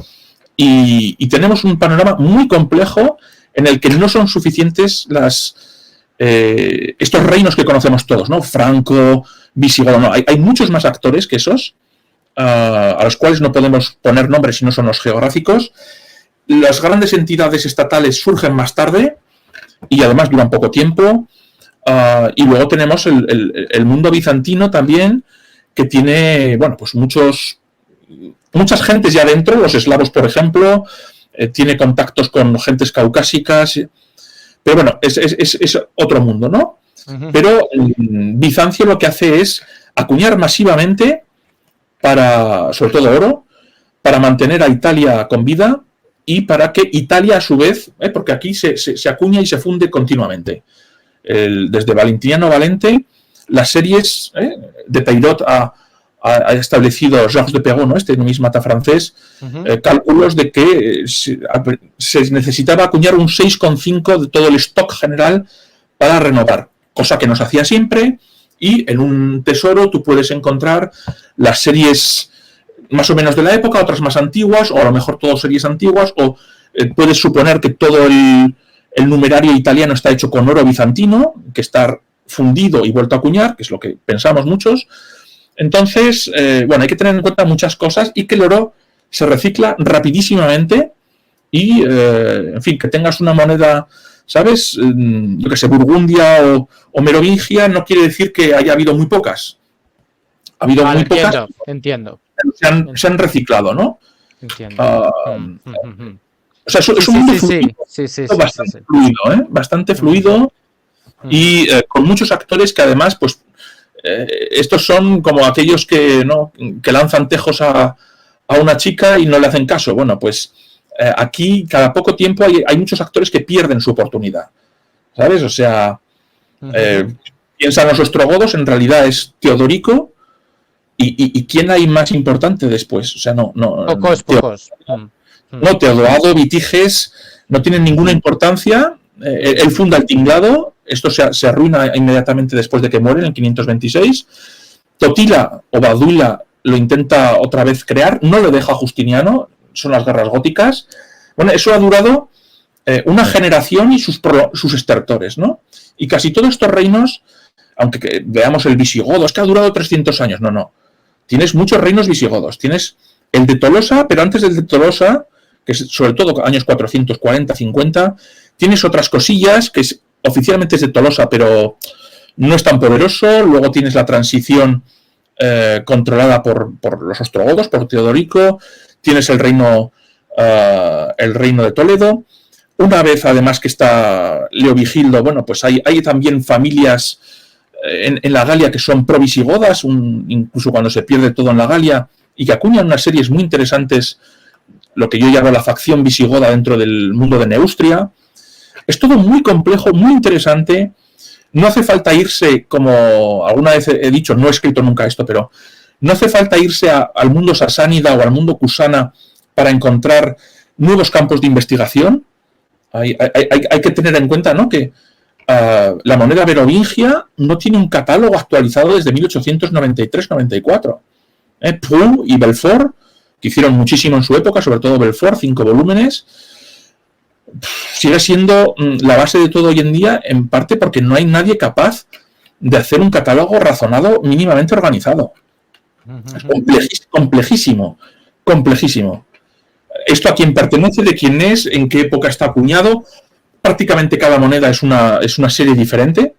y tenemos un panorama muy complejo en el que no son suficientes estos reinos que conocemos todos, ¿no? Franco, visigodo, no. Hay muchos más actores que esos, a los cuales no podemos poner nombres si no son los geográficos. Las grandes entidades estatales surgen más tarde y además duran poco tiempo. Y luego tenemos el mundo bizantino también, que tiene, bueno, pues muchas gentes ya dentro, los eslavos, por ejemplo, tiene contactos con gentes caucásicas, pero bueno, es otro mundo, ¿no? Pero Bizancio lo que hace es acuñar masivamente, sobre todo oro, para mantener a Italia con vida y para que Italia a su vez, porque aquí se acuña y se funde continuamente. Desde Valentiniano Valente, las series de Peirot ha establecido Georges de Perron, ¿no? Este numismata francés, cálculos de que se necesitaba acuñar un 6,5 de todo el stock general para renovar, cosa que no se hacía siempre, y en un tesoro tú puedes encontrar las series más o menos de la época, otras más antiguas, o a lo mejor todas series antiguas, o puedes suponer que todo el numerario italiano está hecho con oro bizantino, que está fundido y vuelto a acuñar, que es lo que pensamos muchos. Entonces, bueno, hay que tener en cuenta muchas cosas y que el oro se recicla rapidísimamente y, en fin, que tengas una moneda, ¿sabes? Yo que sé, Burgundia o Merovingia no quiere decir que haya habido muy pocas. Ha habido muy pocas. Entiendo. Se han reciclado, ¿no? Entiendo. O sea, es un mundo fluido, bastante fluido, bastante fluido y con muchos actores que además, pues, estos son como aquellos que lanzan tejos a una chica y no le hacen caso. Bueno, pues aquí cada poco tiempo hay muchos actores que pierden su oportunidad, ¿sabes? O sea, piensan los ostrogodos, en realidad es Teodorico, y ¿quién hay más importante después? O sea, pocos. No, Teodoado, Vitiges, no tienen ninguna importancia. Él funda el tinglado, esto se arruina inmediatamente después de que muere, en el 526. Totila o Baduila lo intenta otra vez crear, no lo deja Justiniano, son las guerras góticas. Bueno, eso ha durado una generación y sus estertores, ¿no? Y casi todos estos reinos, aunque veamos el visigodo, es que ha durado 300 años, no. Tienes muchos reinos visigodos, tienes el de Tolosa, pero antes del de Tolosa, que es sobre todo años 440, 50, tienes otras cosillas, que oficialmente es de Tolosa, pero no es tan poderoso. Luego tienes la transición controlada por los ostrogodos, por Teodorico. Tienes el reino de Toledo. Una vez, además, que está Leovigildo, bueno, pues hay también familias en la Galia que son pro-visigodas, incluso cuando se pierde todo en la Galia, y que acuñan unas series muy interesantes, lo que yo llamo la facción visigoda dentro del mundo de Neustria. Es todo muy complejo, muy interesante. No hace falta irse, como alguna vez he dicho, no he escrito nunca esto, pero no hace falta irse al mundo sasánida o al mundo cusana para encontrar nuevos campos de investigación. Hay que tener en cuenta, ¿no?, que la moneda merovingia no tiene un catálogo actualizado desde 1893-94. Prou y Belfort, que hicieron muchísimo en su época, sobre todo Belfort, 5 volúmenes, sigue siendo la base de todo hoy en día, en parte porque no hay nadie capaz de hacer un catálogo razonado, mínimamente organizado. Es complejísimo. Esto a quién pertenece, de quién es, en qué época está acuñado. Prácticamente cada moneda es una serie diferente.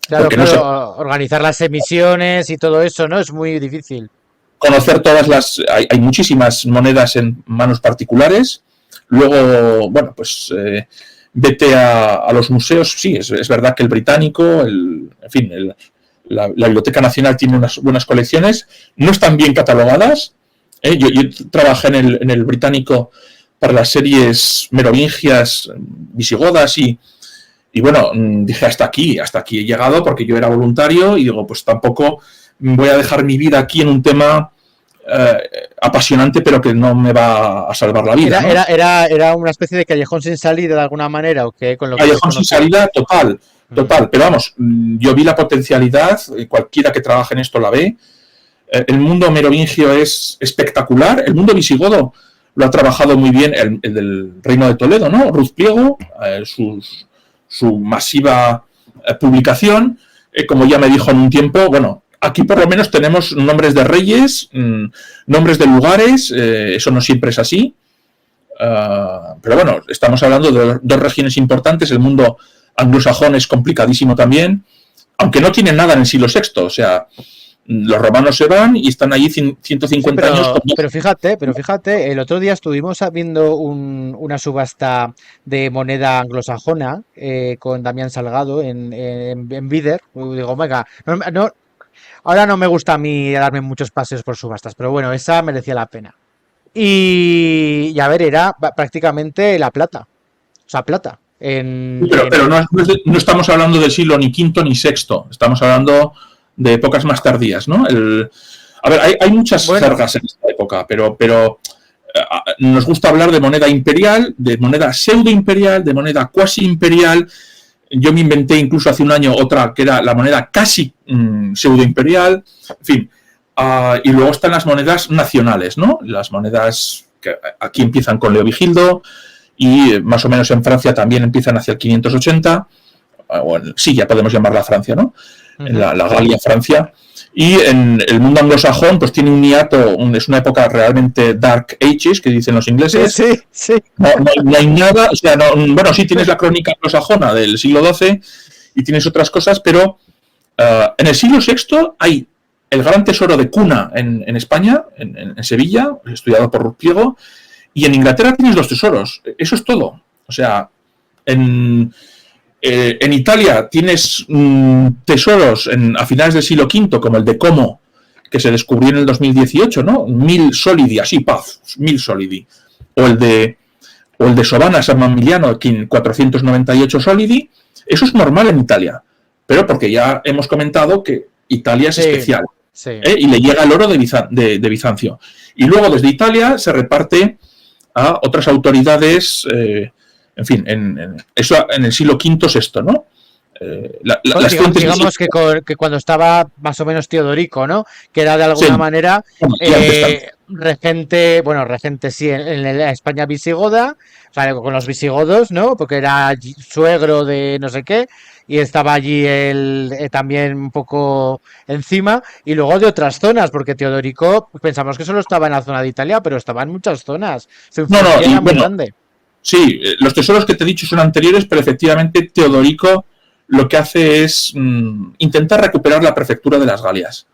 Claro, organizar las emisiones y todo eso, ¿no? Es muy difícil. Conocer todas hay muchísimas monedas en manos particulares. Luego, bueno, pues vete a los museos. Sí, es verdad que el británico, la Biblioteca Nacional tiene unas buenas colecciones. No están bien catalogadas. Yo trabajé en el británico para las series merovingias, visigodas y bueno, dije hasta aquí he llegado, porque yo era voluntario y digo, pues tampoco voy a dejar mi vida aquí en un tema apasionante, pero que no me va a salvar la vida. Era una especie de callejón sin salida de alguna manera, ¿o qué? Con lo que callejón sin salida total. Pero vamos, yo vi la potencialidad, cualquiera que trabaje en esto la ve. El mundo merovingio es espectacular. El mundo visigodo lo ha trabajado muy bien el del Reino de Toledo, ¿no? Ruz Pliego, su masiva publicación, como ya me dijo en un tiempo, bueno, aquí por lo menos tenemos nombres de reyes, nombres de lugares, eso no siempre es así, pero bueno, estamos hablando de dos regiones importantes. El mundo anglosajón es complicadísimo también, aunque no tienen nada en el siglo VI, o sea, los romanos se van y están allí 150 años. Pero fíjate, el otro día estuvimos viendo una subasta de moneda anglosajona con Damián Salgado en Bider. Digo, venga, ahora no me gusta a mí darme muchos paseos por subastas, pero bueno, esa merecía la pena. Y a ver, era prácticamente la plata. O sea, plata. Pero no estamos hablando del siglo ni V ni VI, estamos hablando de épocas más tardías, ¿no? A ver, hay muchas jergas en esta época, pero nos gusta hablar de moneda imperial, de moneda pseudo-imperial, de moneda cuasi-imperial. Yo me inventé incluso hace un año otra que era la moneda casi pseudo-imperial, en fin. Y luego están las monedas nacionales, ¿no? Las monedas que aquí empiezan con Leovigildo y más o menos en Francia también empiezan hacia el 580. Bueno, sí, ya podemos llamarla Francia, ¿no? En la Galia, Francia. Y en el mundo anglosajón, pues tiene un hiato, es una época realmente Dark Ages, que dicen los ingleses. Sí. No hay nada, o sea, bueno, sí tienes la crónica anglosajona del siglo XII y tienes otras cosas, pero en el siglo VI hay el gran tesoro de Cuna en España, en Sevilla, estudiado por Ruz Pliego, y en Inglaterra tienes los tesoros. Eso es todo. O sea, en Italia tienes tesoros a finales del siglo V, como el de Como, que se descubrió en el 2018, ¿no? 1000 solidi, así, paz, 1000 solidi. O el de Sovana, San Mamiliano, 498 solidi. Eso es normal en Italia, pero porque ya hemos comentado que Italia es especial. Sí. Y le llega el oro de Bizancio. Y luego desde Italia se reparte a otras autoridades. En fin, eso en el siglo V, VI, ¿no? Digamos que cuando estaba más o menos Teodorico, ¿no? Que era de alguna manera regente sí, en la España visigoda, o sea, con los visigodos, ¿no? Porque era suegro de no sé qué, y estaba allí él también un poco encima, y luego de otras zonas, porque Teodorico pensamos que solo estaba en la zona de Italia, pero estaba en muchas zonas. Su influencia era muy grande. Sí, los tesoros que te he dicho son anteriores, pero efectivamente Teodorico lo que hace es intentar recuperar la prefectura de las Galias.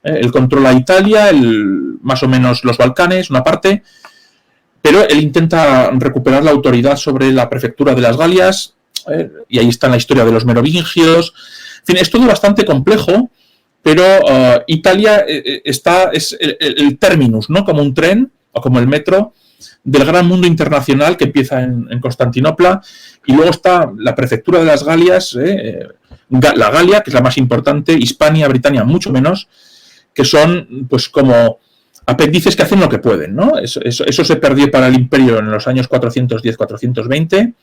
Él controla Italia, más o menos los Balcanes, una parte, pero él intenta recuperar la autoridad sobre la prefectura de las Galias, y ahí está la historia de los merovingios. En fin, es todo bastante complejo, pero Italia es el terminus, ¿no? Como un tren o como el metro del gran mundo internacional que empieza en Constantinopla, y luego está la prefectura de las Galias, la Galia, que es la más importante, Hispania, Britania, mucho menos, que son pues como apéndices que hacen lo que pueden, ¿no? Eso se perdió para el imperio en los años 410-420,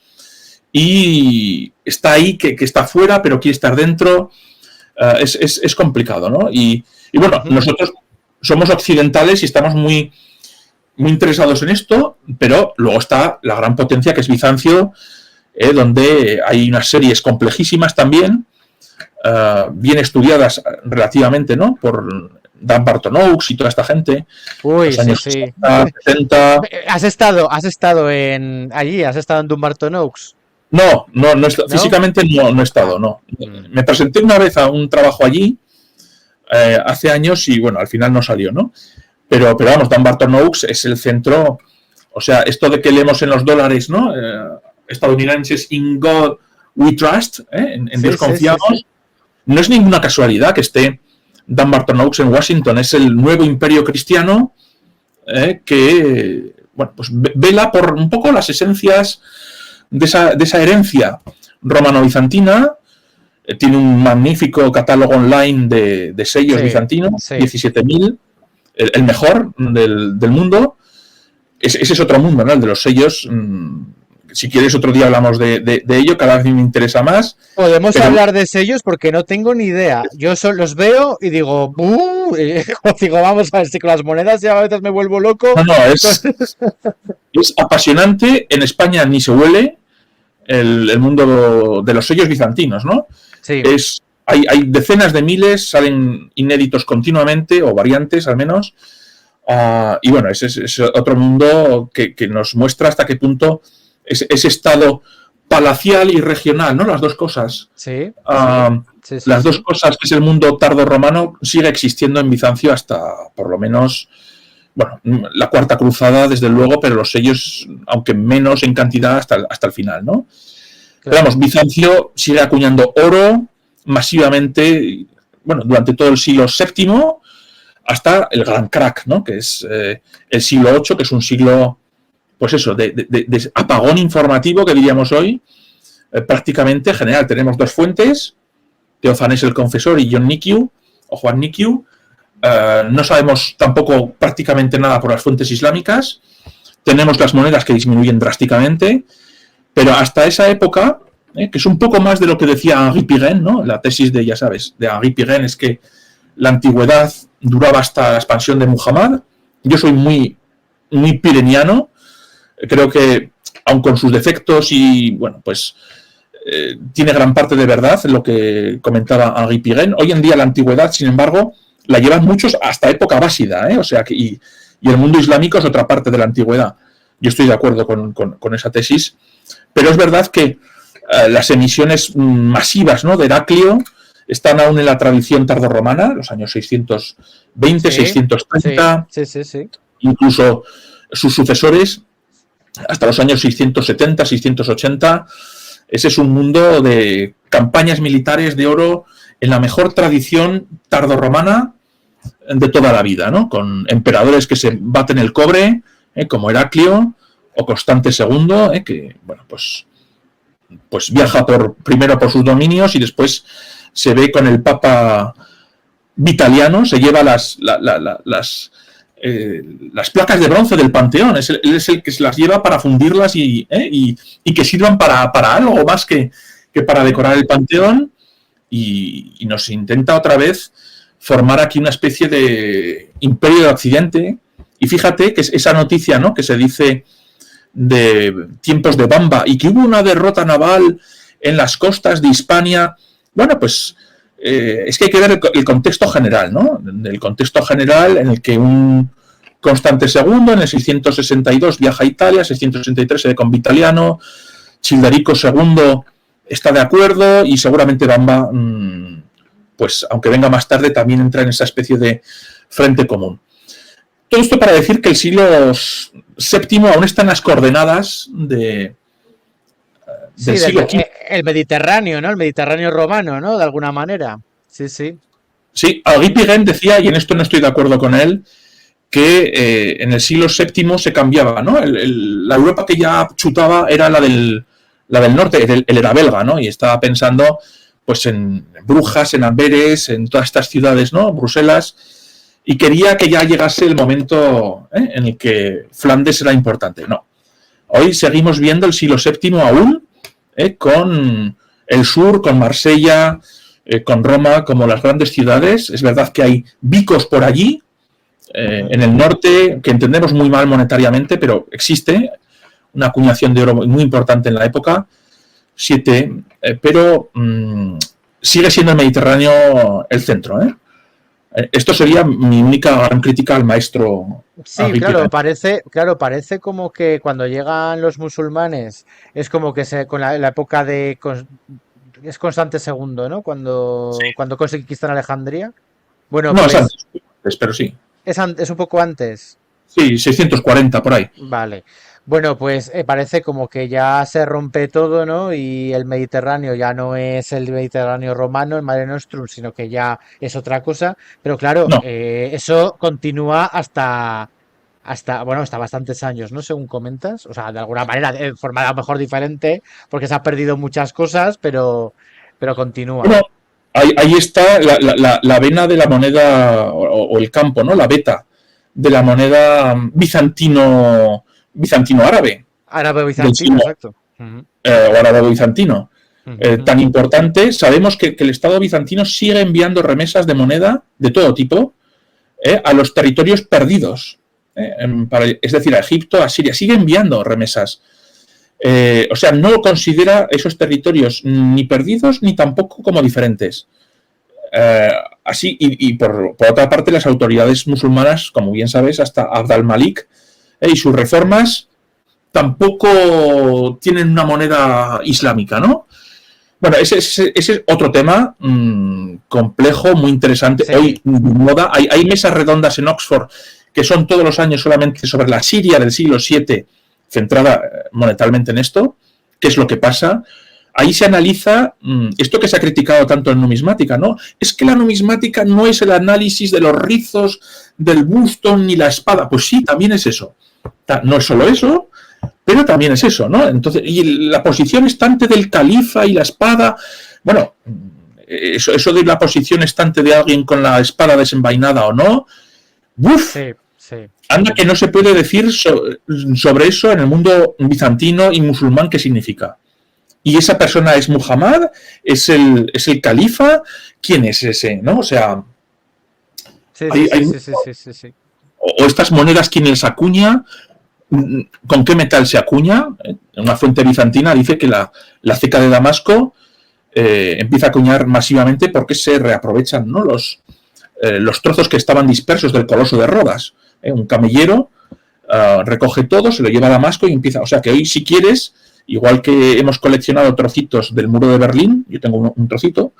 y está ahí, que está fuera, pero quiere estar dentro. Es complicado, ¿no? Y bueno, nosotros somos occidentales y estamos muy, muy interesados en esto, pero luego está la gran potencia que es Bizancio, donde hay unas series complejísimas también, bien estudiadas relativamente, ¿no? Por Dan Barton-Oakes y toda esta gente. Uy, los años sí. 60, 70. ¿Has estado allí? ¿Has estado en Dumbarton Oaks? No, físicamente no he estado, no. Me presenté una vez a un trabajo allí, hace años, y bueno, al final no salió, ¿no? Pero vamos, Dumbarton Oaks es el centro, o sea, esto de que leemos en los dólares, ¿no? Estadounidenses, in God we trust, en Dios confiamos. Sí. No es ninguna casualidad que esté Dumbarton Oaks en Washington, es el nuevo imperio cristiano que, bueno, pues vela por un poco las esencias de esa herencia romano-bizantina. Tiene un magnífico catálogo online de sellos bizantinos, 17.000, el mejor del mundo. Ese es otro mundo, ¿no? El de los sellos. Si quieres, otro día hablamos de ello, cada vez me interesa más. Podemos hablar de sellos porque no tengo ni idea. Yo los veo y digo, digo, vamos a ver si con las monedas ya a veces me vuelvo loco. No, es apasionante. En España ni se huele el mundo de los sellos bizantinos, ¿no? Sí. Hay decenas de miles, salen inéditos continuamente, o variantes al menos. Y bueno, es otro mundo que nos muestra hasta qué punto ese estado palacial y regional, ¿no? Las dos cosas. Sí. Las dos cosas, que es el mundo tardo-romano, sigue existiendo en Bizancio hasta, por lo menos, bueno, la Cuarta Cruzada, desde luego, pero los sellos, aunque menos en cantidad, hasta el final, ¿no? Claro. Pero vamos, Bizancio sigue acuñando oro masivamente, bueno, durante todo el siglo VII, hasta el gran crack, ¿no? Que es el siglo VIII, que es un siglo, pues eso, de apagón informativo, que diríamos hoy, prácticamente general. Tenemos dos fuentes, Teofanés el Confesor y John Nikiu, o Juan Nikiu. No sabemos tampoco prácticamente nada por las fuentes islámicas. Tenemos las monedas que disminuyen drásticamente, pero hasta esa época, que es un poco más de lo que decía Henri Pirenne, ¿no? La tesis de, ya sabes, de Henri Pirenne es que la antigüedad duraba hasta la expansión de Muhammad. Yo soy muy, muy pireniano. Creo que, aun con sus defectos y, bueno, pues tiene gran parte de verdad en lo que comentaba Henri Pirenne. Hoy en día la antigüedad, sin embargo, la llevan muchos hasta época básida, o sea, y el mundo islámico es otra parte de la antigüedad. Yo estoy de acuerdo con esa tesis, pero es verdad que las emisiones masivas, ¿no? de Heraclio están aún en la tradición tardorromana, los años 620, 630, incluso sus sucesores hasta los años 670, 680. Ese es un mundo de campañas militares de oro en la mejor tradición tardorromana de toda la vida, ¿no? Con emperadores que se baten el cobre, como Heraclio o Constante II, que, bueno, pues viaja primero por sus dominios y después se ve con el Papa Vitaliano, se lleva las placas de bronce del Panteón. Él es el que se las lleva para fundirlas y que sirvan para algo más que para decorar el Panteón. Y nos intenta otra vez formar aquí una especie de imperio de Occidente. Y fíjate que es esa noticia, ¿no? que se dice de tiempos de Bamba y que hubo una derrota naval en las costas de Hispania. Bueno, pues es que hay que ver el contexto general, ¿no? El contexto general en el que un Constante II en el 662 viaja a Italia, 663 se ve con Vitaliano, Childerico II está de acuerdo y seguramente Bamba, pues aunque venga más tarde, también entra en esa especie de frente común. Todo esto para decir que el siglo VII aún está en las coordenadas del siglo XV. El Mediterráneo, ¿no? El Mediterráneo romano, ¿no? De alguna manera. Sí, sí. Sí, Henri Pirenne decía, y en esto no estoy de acuerdo con él, que en el siglo VII se cambiaba, ¿no? La Europa que ya chutaba era la del norte, él era belga, ¿no? Y estaba pensando pues en Brujas, en Amberes, en todas estas ciudades, ¿no? Bruselas, y quería que ya llegase el momento en el que Flandes era importante. No. Hoy seguimos viendo el siglo VII aún, con el sur, con Marsella, con Roma, como las grandes ciudades. Es verdad que hay bicos por allí, en el norte, que entendemos muy mal monetariamente, pero existe una acuñación de oro muy importante en la época, 7, pero sigue siendo el Mediterráneo el centro. Esto sería mi única gran crítica al maestro. Sí, claro, parece como que cuando llegan los musulmanes es como que con la época de es Constante II, ¿no? Cuando conquistan Alejandría. Bueno, No, pues es antes, pero sí. es un poco antes. Sí, 640 por ahí. Vale. Bueno, pues parece como que ya se rompe todo, ¿no? Y el Mediterráneo ya no es el Mediterráneo romano, el Mare Nostrum, sino que ya es otra cosa. Pero claro, No, eso continúa bueno, hasta bastantes años, ¿no? Según comentas. O sea, de alguna manera, de forma a lo mejor diferente, porque se han perdido muchas cosas, pero continúa. bueno, ahí está la vena de la moneda o el campo, ¿no? La beta de la moneda bizantino-árabe, del Árabe-bizantino, siglo, exacto. Ujú, o árabe-bizantino. ujú. Tan importante, sabemos que el Estado bizantino sigue enviando remesas de moneda de todo tipo a los territorios perdidos. Es decir, a Egipto, a Siria, sigue enviando remesas. O sea, no considera esos territorios ni perdidos ni tampoco como diferentes. Así, y por otra parte, las autoridades musulmanas, como bien sabes, hasta Abd al-Malik y sus reformas tampoco tienen una moneda islámica, ¿no? Bueno, ese es otro tema complejo, muy interesante. Sí, Hoy, moda, hay mesas redondas en Oxford que son todos los años solamente sobre la Siria del siglo VII, centrada monetarmente en esto, qué es lo que pasa. Ahí se analiza esto que se ha criticado tanto en numismática, ¿no? Es que la numismática no es el análisis de los rizos, del busto ni la espada. Pues sí, también es eso. No es solo eso, pero también es eso, ¿no? Entonces, y la posición estante del califa y la espada, bueno, eso de la posición estante de alguien con la espada desenvainada o no, ¡buf! sí, sí. Anda que no se puede decir sobre eso en el mundo bizantino y musulmán qué significa. Y esa persona es Muhammad, es el califa, ¿quién es ese? ¿No? O sea, Sí, sí. o estas monedas, ¿quién las acuña? ¿Con qué metal se acuña? Una fuente bizantina dice que la ceca de Damasco empieza a acuñar masivamente porque se reaprovechan, ¿no? los trozos que estaban dispersos del coloso de Rodas. Un camellero recoge todo, se lo lleva a Damasco y empieza. O sea que hoy, si quieres, igual que hemos coleccionado trocitos del muro de Berlín, yo tengo un trocito,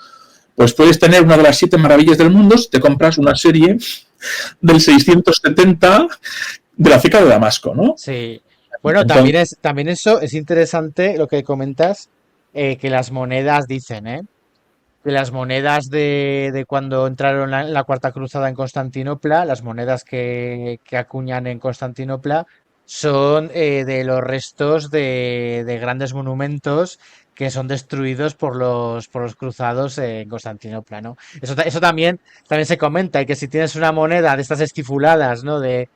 pues puedes tener una de las 7 maravillas del mundo si te compras una serie del 670 de la ceca de Damasco, ¿no? Sí. Bueno, Entonces, también eso es interesante lo que comentas, que las monedas dicen, ¿eh? Que las monedas de cuando entraron la Cuarta Cruzada en Constantinopla, las monedas que acuñan en Constantinopla, son de los restos de grandes monumentos que son destruidos por los cruzados en Constantinopla, ¿no? Eso también se comenta, y que si tienes una moneda de estas esquifuladas, ¿no? De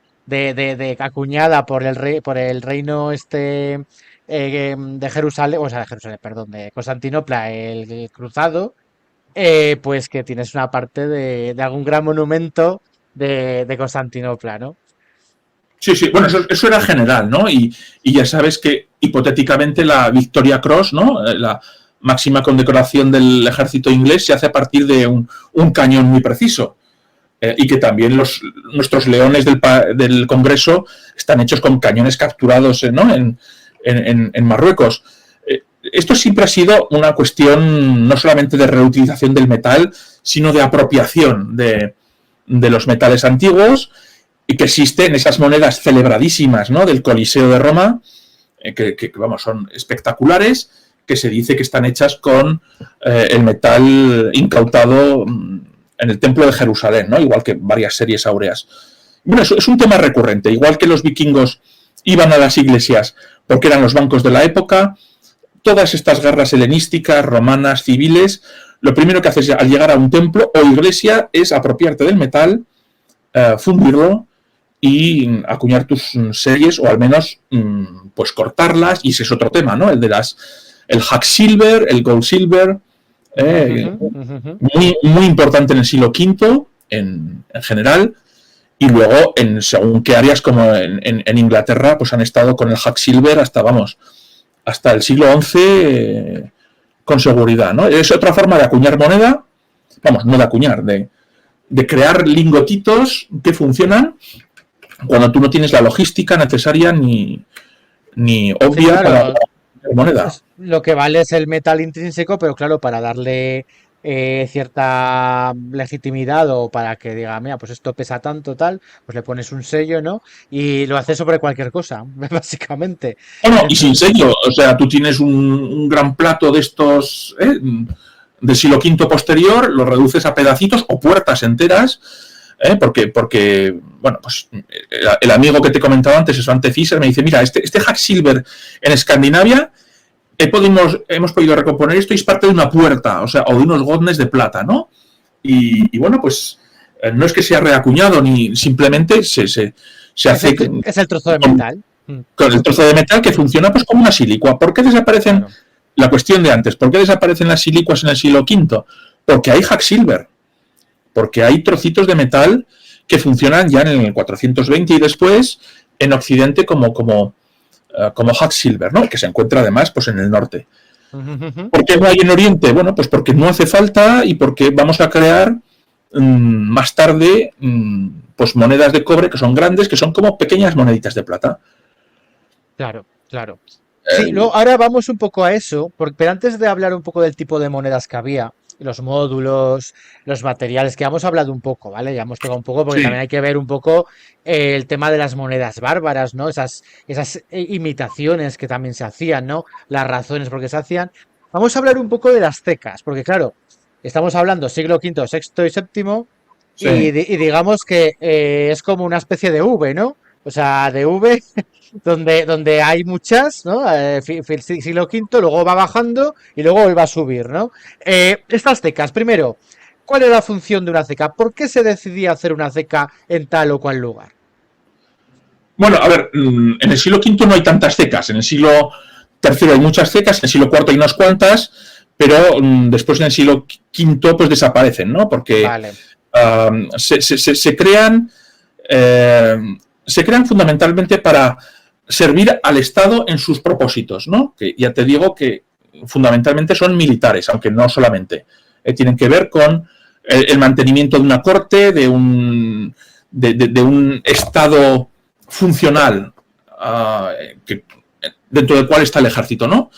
acuñada por el reino de Jerusalén, o sea, de Jerusalén, perdón, de Constantinopla, el cruzado, pues que tienes una parte de algún gran monumento de Constantinopla, ¿no? sí, bueno, eso era general, ¿no? Y ya sabes que hipotéticamente la Victoria Cross, ¿no? La máxima condecoración del ejército inglés se hace a partir de un cañón muy preciso. Y que también nuestros leones del Congreso están hechos con cañones capturados, ¿no? en Marruecos. Esto siempre ha sido una cuestión no solamente de reutilización del metal, sino de apropiación de los metales antiguos y que existen esas monedas celebradísimas, ¿no?, del Coliseo de Roma, que vamos, son espectaculares, que se dice que están hechas con el metal incautado en el Templo de Jerusalén, ¿no?, igual que varias series áureas. Bueno, eso es un tema recurrente, igual que los vikingos iban a las iglesias porque eran los bancos de la época. Todas estas guerras helenísticas, romanas, civiles, lo primero que haces al llegar a un templo o iglesia es apropiarte del metal, fundirlo y acuñar tus series, o al menos pues cortarlas, y ese es otro tema, ¿no? El hack silver, el gold silver, muy importante en el siglo V en general, y luego en según qué áreas, como en Inglaterra, pues han estado con el hack silver hasta el siglo XI con seguridad, ¿no? Es otra forma de acuñar moneda, vamos, no de acuñar, de crear lingotitos que funcionan cuando tú no tienes la logística necesaria ni obvia, sí, claro, para la moneda. Pues lo que vale es el metal intrínseco, pero claro, para darle cierta legitimidad, o para que diga, mira, pues esto pesa tanto, tal, pues le pones un sello, ¿no? Y lo haces sobre cualquier cosa, básicamente. Bueno, y sin sello, o sea, tú tienes un gran plato de estos del siglo V posterior, lo reduces a pedacitos o puertas enteras, porque, bueno, pues el amigo que te comentaba antes, Svante Fischer, me dice, mira, este hack silver en Escandinavia hemos podido recomponer esto, y es parte de una puerta, o sea, o de unos godnes de plata, ¿no? Y bueno, pues no es que sea reacuñado, ni simplemente se hace... Es el trozo de metal. Con el trozo de metal que funciona pues como una silicua. ¿Por qué desaparecen? Claro. La cuestión de antes, ¿por qué desaparecen las silicuas en el siglo V? Porque hay hack silver. Porque hay trocitos de metal que funcionan ya en el 420 y después en Occidente como hack silver, ¿no? Que se encuentra además pues en el norte. ¿Por qué no hay en Oriente? Bueno, pues porque no hace falta, y porque vamos a crear más tarde pues monedas de cobre que son grandes, que son como pequeñas moneditas de plata. Claro, claro. Sí, luego, ahora vamos un poco a eso, pero antes de hablar un poco del tipo de monedas que había, los módulos, los materiales, que ya hemos hablado un poco, ¿vale? Ya hemos tocado un poco, porque sí, también hay que ver un poco el tema de las monedas bárbaras, ¿no? Esas imitaciones que también se hacían, ¿no? Las razones por qué se hacían. Vamos a hablar un poco de las cecas, porque claro, estamos hablando siglo V, VI y VII, sí, y digamos que es como una especie de V, ¿no? O sea, de V... Donde hay muchas, ¿no? Siglo V, luego va bajando y luego vuelve a subir, ¿no? Estas cecas, primero, ¿cuál es la función de una ceca? ¿Por qué se decidía hacer una ceca en tal o cual lugar? Bueno, a ver, en el siglo V no hay tantas cecas, en el siglo III hay muchas cecas, en el siglo IV hay unas cuantas, pero después en el siglo V pues desaparecen, ¿no? Porque vale, se crean fundamentalmente para servir al Estado en sus propósitos, ¿no? Que ya te digo que fundamentalmente son militares, aunque no solamente. Tienen que ver con el mantenimiento de una corte, de un Estado funcional dentro del cual está el ejército, ¿no?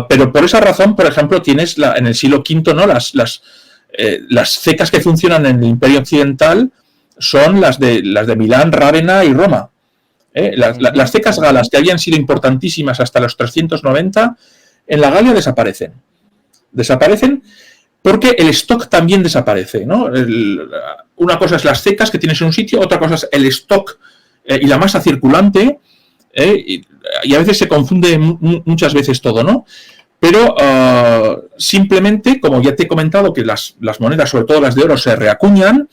Pero por esa razón, por ejemplo, tienes en el siglo V, ¿no? Las cecas que funcionan en el Imperio Occidental son las de Milán, Rávena y Roma. Las cecas galas, que habían sido importantísimas hasta los 390, en la Galia desaparecen. Desaparecen porque el stock también desaparece, ¿no? Una cosa es las cecas que tienes en un sitio, otra cosa es el stock y la masa circulante, y a veces se confunde muchas veces todo, ¿no? Pero simplemente, como ya te he comentado, que las monedas, sobre todo las de oro, se reacuñan.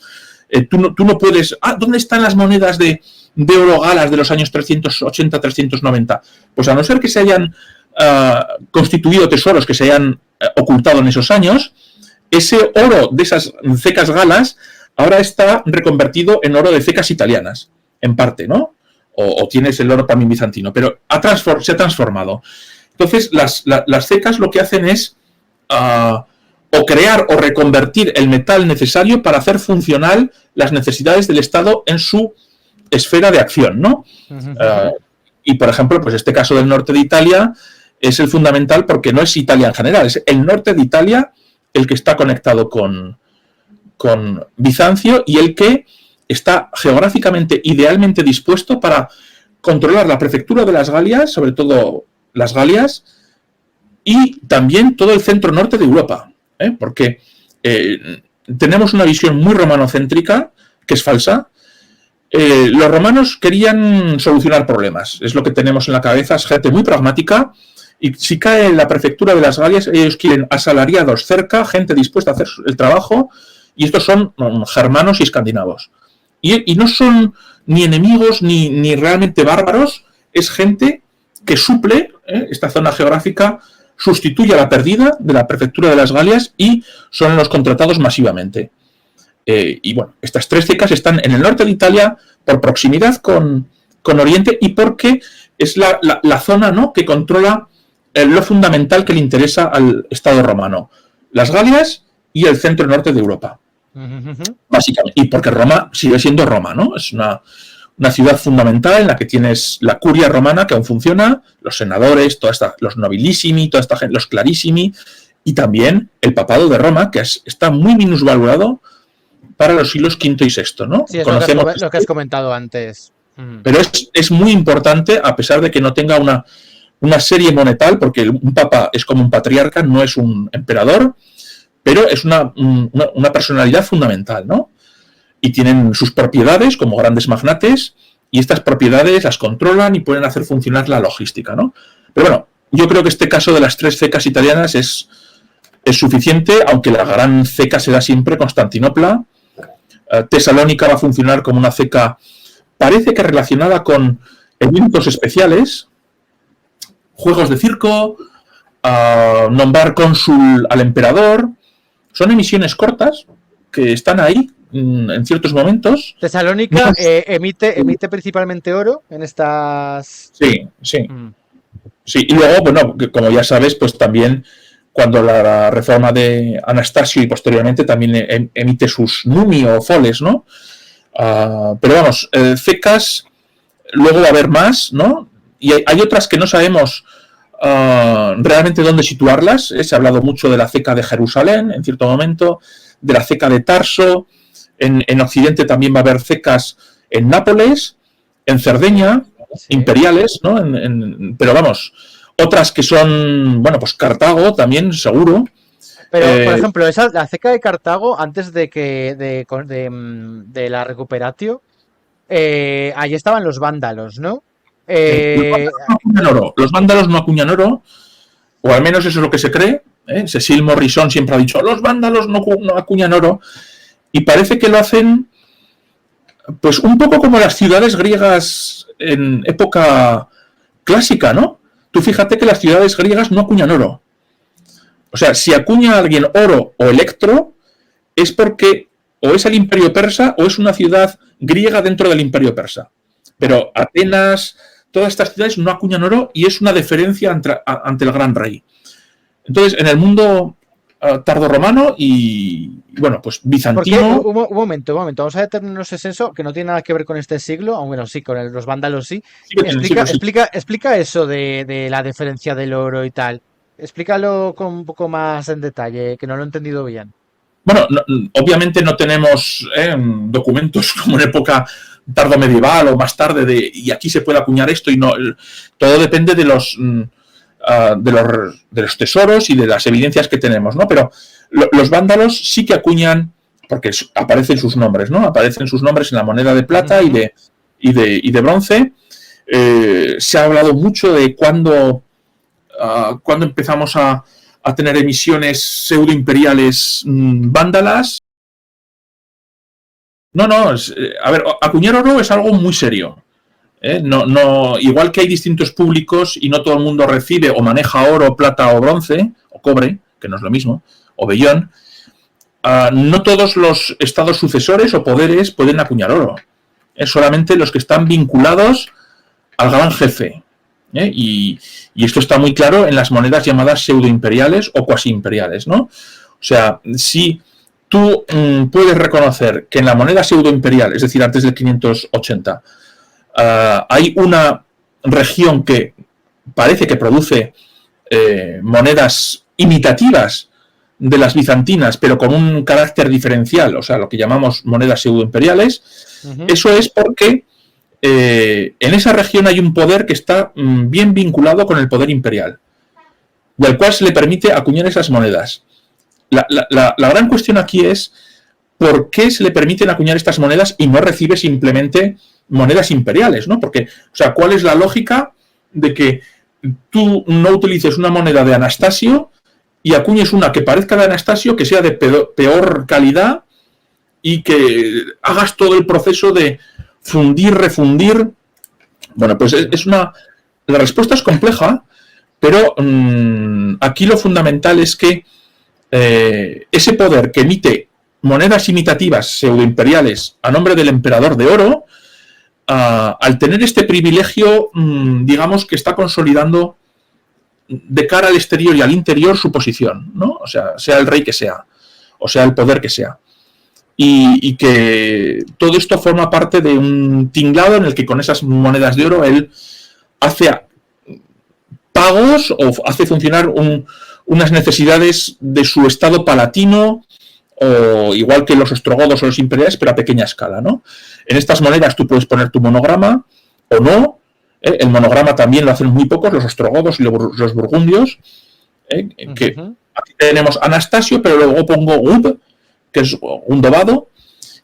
Tú no puedes... ¿Dónde están las monedas de oro galas de los años 380-390? Pues a no ser que se hayan constituido tesoros que se hayan ocultado en esos años, ese oro de esas cecas galas ahora está reconvertido en oro de cecas italianas, en parte, ¿no? O tienes el oro también bizantino, pero se ha transformado. Entonces, las cecas lo que hacen es... o crear o reconvertir el metal necesario para hacer funcional las necesidades del Estado en su esfera de acción, ¿no? Y, por ejemplo, pues este caso del norte de Italia es el fundamental porque no es Italia en general, es el norte de Italia el que está conectado con Bizancio y el que está geográficamente idealmente dispuesto para controlar la prefectura de las Galias, sobre todo las Galias, y también todo el centro norte de Europa, porque tenemos una visión muy romanocéntrica, que es falsa. Los romanos querían solucionar problemas, es lo que tenemos en la cabeza, es gente muy pragmática, y si cae la prefectura de las Galias, ellos quieren asalariados cerca, gente dispuesta a hacer el trabajo, y estos son germanos y escandinavos. Y no son ni enemigos ni realmente bárbaros, es gente que suple esta zona geográfica, sustituye a la perdida de la prefectura de las Galias y son los contratados masivamente. Y bueno, estas 3 cecas están en el norte de Italia por proximidad con Oriente y porque es la zona, ¿no?, que controla lo fundamental que le interesa al Estado romano. Las Galias y el centro norte de Europa. Básicamente. Y porque Roma sigue siendo Roma, ¿no? Es una ciudad fundamental en la que tienes la curia romana que aún funciona, los senadores, los nobilissimi, toda esta gente, los clarissimi, y también el papado de Roma, que está muy minusvalorado para los siglos V y VI, ¿no? Sí, es lo que has comentado antes. Pero es muy importante, a pesar de que no tenga una serie monetal, porque un papa es como un patriarca, no es un emperador, pero es una personalidad fundamental, ¿no? Y tienen sus propiedades como grandes magnates, y estas propiedades las controlan y pueden hacer funcionar la logística, ¿no? Pero bueno, yo creo que este caso de las 3 cecas italianas es suficiente, aunque la gran ceca será siempre Constantinopla. Tesalónica va a funcionar como una ceca, parece que relacionada con eventos especiales, juegos de circo, nombrar cónsul al emperador. Son emisiones cortas que están ahí en ciertos momentos. Tesalónica emite principalmente oro en estas... Sí. Sí, y luego, bueno, como ya sabes, pues también cuando la reforma de Anastasio y posteriormente también emite sus numi o foles, ¿no? Pero vamos, cecas, luego va a haber más, ¿no? Y hay otras que no sabemos realmente dónde situarlas. Se ha hablado mucho de la ceca de Jerusalén en cierto momento, de la ceca de Tarso. En Occidente también va a haber cecas en Nápoles, en Cerdeña, imperiales, ¿no? Pero vamos, otras que son, bueno, pues Cartago también, seguro. Pero, por ejemplo, la ceca de Cartago, antes de la Recuperatio, allí estaban los vándalos, ¿no? Los vándalos no acuñan oro, o al menos eso es lo que se cree. Cecil Morrison siempre ha dicho, los vándalos no acuñan oro, y parece que lo hacen pues un poco como las ciudades griegas en época clásica, ¿no? Tú fíjate que las ciudades griegas no acuñan oro. O sea, si acuña alguien oro o electro, es porque o es el Imperio Persa o es una ciudad griega dentro del Imperio Persa. Pero Atenas, todas estas ciudades no acuñan oro y es una deferencia ante el gran rey. Entonces, en el mundo tardorromano y, bueno, pues bizantino... Un momento, vamos a detenernos en eso, que no tiene nada que ver con este siglo, aunque bueno, sí, con los vándalos sí. Explica eso de la deferencia del oro y tal. Explícalo con un poco más en detalle, que no lo he entendido bien. Bueno, obviamente no tenemos documentos como en época tardomedieval o más tarde y aquí se puede acuñar esto y no. Todo depende de los tesoros y de las evidencias que tenemos, ¿no? Pero los vándalos sí que acuñan, porque aparecen sus nombres, ¿no? Aparecen sus nombres en la moneda de plata y de bronce. Se ha hablado mucho de cuándo empezamos a tener emisiones pseudoimperiales vándalas. No, a ver, acuñar oro es algo muy serio. No, igual que hay distintos públicos y no todo el mundo recibe o maneja oro, plata o bronce, o cobre, que no es lo mismo, o vellón, no todos los estados sucesores o poderes pueden acuñar oro. Es solamente los que están vinculados al gran jefe. Y esto está muy claro en las monedas llamadas pseudoimperiales o cuasi imperiales, ¿no? O sea, si tú puedes reconocer que en la moneda pseudoimperial, es decir, antes del 580, hay una región que parece que produce monedas imitativas de las bizantinas, pero con un carácter diferencial, o sea, lo que llamamos monedas pseudoimperiales, eso es porque en esa región hay un poder que está bien vinculado con el poder imperial, y al cual se le permite acuñar esas monedas. La gran cuestión aquí es por qué se le permiten acuñar estas monedas y no recibe simplemente monedas imperiales, ¿no? Porque, o sea, ¿cuál es la lógica de que tú no utilices una moneda de Anastasio y acuñes una que parezca de Anastasio, que sea de peor calidad y que hagas todo el proceso de fundir, refundir? Bueno, pues la respuesta es compleja, pero aquí lo fundamental es que ese poder que emite monedas imitativas pseudoimperiales a nombre del emperador de oro, al tener este privilegio, digamos que está consolidando de cara al exterior y al interior su posición, ¿no? O sea el rey que sea, o sea el poder que sea. Y que todo esto forma parte de un tinglado en el que con esas monedas de oro él hace pagos o hace funcionar unas necesidades de su estado palatino, o igual que los ostrogodos o los imperiales, pero a pequeña escala, ¿no? En estas monedas tú puedes poner tu monograma o no. El monograma también lo hacen muy pocos, los ostrogodos y los burgundios. Que aquí tenemos Anastasio, pero luego pongo Ub, que es un dobado,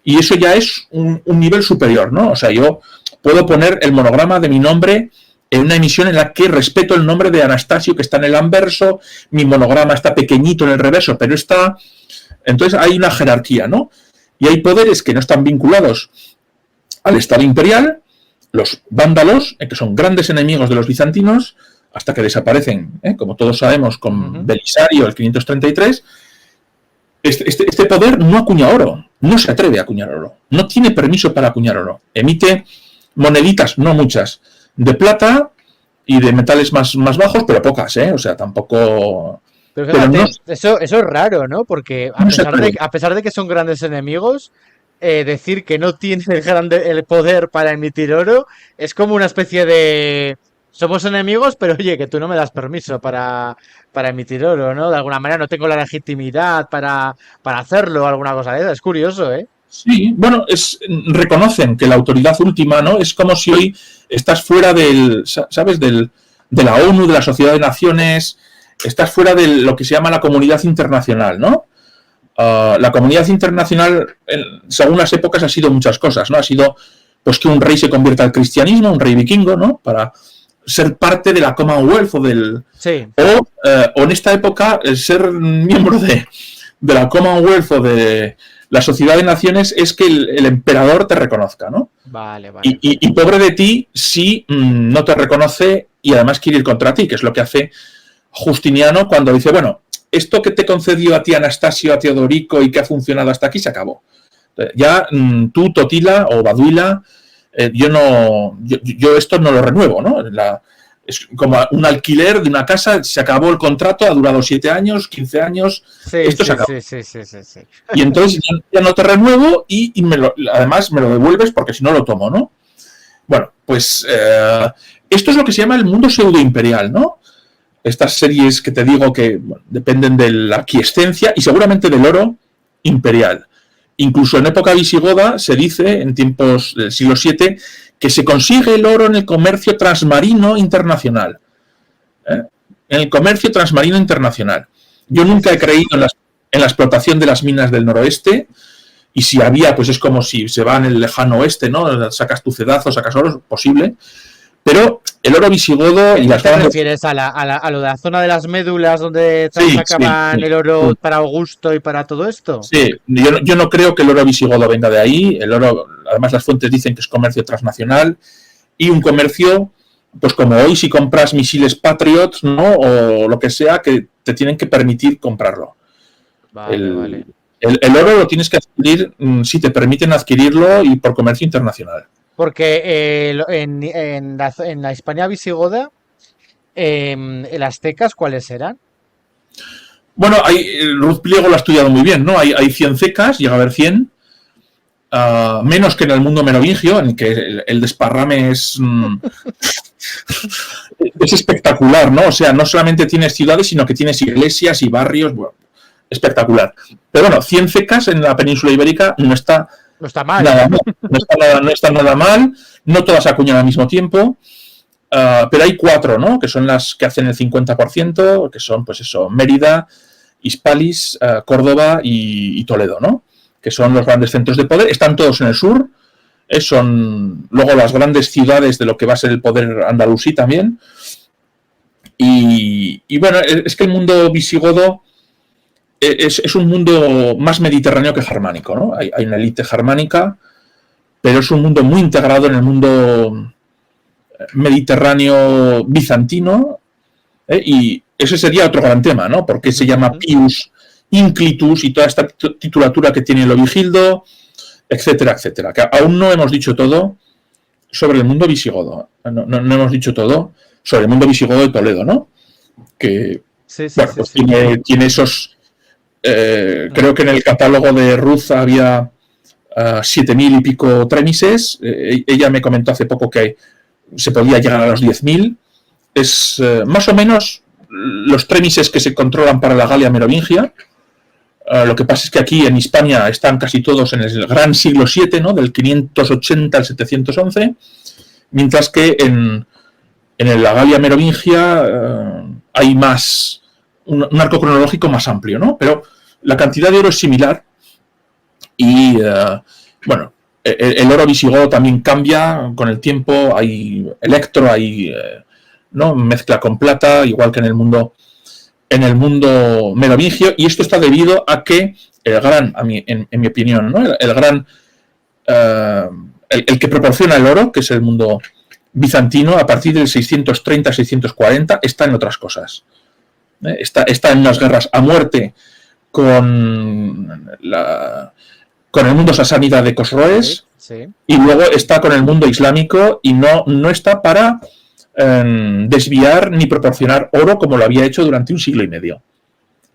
y eso ya es un nivel superior, ¿no? O sea, yo puedo poner el monograma de mi nombre en una emisión en la que respeto el nombre de Anastasio, que está en el anverso, mi monograma está pequeñito en el reverso, pero está... Entonces hay una jerarquía, ¿no? Y hay poderes que no están vinculados al Estado imperial, los vándalos, que son grandes enemigos de los bizantinos, hasta que desaparecen, como todos sabemos, con Belisario, el 533. Este poder no acuña oro, no se atreve a acuñar oro, no tiene permiso para acuñar oro. Emite moneditas, no muchas, de plata y de metales más bajos, pero pocas, o sea, tampoco... Pero fíjate, no, eso es raro, ¿no? Porque a pesar de que son grandes enemigos, decir que no tiene el poder para emitir oro es como una especie de... Somos enemigos, pero oye, que tú no me das permiso para emitir oro, ¿no? De alguna manera no tengo la legitimidad para hacerlo o alguna cosa de esa. Es curioso, ¿eh? Sí, bueno, reconocen que la autoridad última, ¿no? Es como si hoy estás fuera ¿sabes? De la ONU, de la Sociedad de Naciones... Estás fuera de lo que se llama la comunidad internacional, ¿no? La comunidad internacional, según las épocas, ha sido muchas cosas, ¿no? Ha sido, pues, que un rey se convierta al cristianismo, un rey vikingo, ¿no? Para ser parte de la Commonwealth o del... Sí. O en esta época, el ser miembro de la Commonwealth o de la Sociedad de Naciones es que el emperador te reconozca, ¿no? Vale. Y pobre de ti si no te reconoce y además quiere ir contra ti, que es lo que hace Justiniano cuando dice, bueno, esto que te concedió a ti Anastasio, a Teodorico y que ha funcionado hasta aquí se acabó. Ya tú, Totila o Baduila, yo esto no lo renuevo, ¿no? Es como un alquiler de una casa, se acabó el contrato, ha durado 7 años, 15 años, esto se acabó. Sí. Y entonces ya no te renuevo y además me lo devuelves porque si no lo tomo, ¿no? Bueno, pues esto es lo que se llama el mundo pseudoimperial, ¿no? Estas series que te digo que dependen de la aquiescencia y seguramente del oro imperial. Incluso en época visigoda se dice, en tiempos del siglo VII, que se consigue el oro en el comercio transmarino internacional. En el comercio transmarino internacional. Yo nunca he creído en la explotación de las minas del noroeste, y si había, pues es como si se va en el lejano oeste, ¿no? Sacas tu cedazo, sacas oro, posible. Pero el oro visigodo... ¿Y te refieres a lo de la zona de las médulas donde sacaban el oro para Augusto y para todo esto? Sí, yo no creo que el oro visigodo venga de ahí. El oro, además las fuentes dicen que es comercio transnacional y un comercio, pues como hoy si compras misiles Patriot, ¿no? O lo que sea, que te tienen que permitir comprarlo. Vale. El oro lo tienes que adquirir si te permiten adquirirlo y por comercio internacional. Porque en la Hispania visigoda, ¿el aztecas cuáles eran? Bueno, Ruth Pliego lo ha estudiado muy bien, ¿no? Hay 100 cecas, llega a haber 100, menos que en el mundo merovingio, en que el desparrame es espectacular, ¿no? O sea, no solamente tienes ciudades, sino que tienes iglesias y barrios. Bueno, espectacular. Pero bueno, 100 cecas en la península ibérica no está No está mal. nada mal, no está nada mal, no todas acuñan al mismo tiempo, pero hay 4, ¿no? Que son las que hacen el 50%, que son, pues eso, Mérida, Hispalis, Córdoba y Toledo, ¿no? Que son los grandes centros de poder, están todos en el sur, son luego las grandes ciudades de lo que va a ser el poder andalusí también. Y bueno, es que el mundo visigodo es un mundo más mediterráneo que germánico, ¿no? Hay una élite germánica, pero es un mundo muy integrado en el mundo mediterráneo bizantino, y ese sería otro gran tema, ¿no? ¿Por qué se llama Pius Inclitus y toda esta titulatura que tiene Lovigildo, etcétera, etcétera? Que aún no hemos dicho todo sobre el mundo visigodo, no hemos dicho todo sobre el mundo visigodo de Toledo, ¿no? Que, bueno, pues tiene esos... creo que en el catálogo de Ruth había 7.000 y pico tremises. Ella me comentó hace poco que se podía llegar a los 10.000. Es más o menos los tremises que se controlan para la Galia merovingia. Lo que pasa es que aquí en Hispania están casi todos en el gran siglo VII, ¿no? Del 580 al 711, mientras que en la Galia merovingia hay más un arco cronológico más amplio, ¿no? Pero la cantidad de oro es similar y, bueno, el oro visigodo también cambia con el tiempo, hay electro, hay ¿no? Mezcla con plata, igual que en el mundo merovingio, y esto está debido a que el gran, en mi opinión, ¿no? el gran, el que proporciona el oro, que es el mundo bizantino, a partir del 630-640, está en otras cosas. Está en unas guerras a muerte con el mundo sasánida de Cosroes, sí. Y luego está con el mundo islámico y no está para desviar ni proporcionar oro como lo había hecho durante un siglo y medio.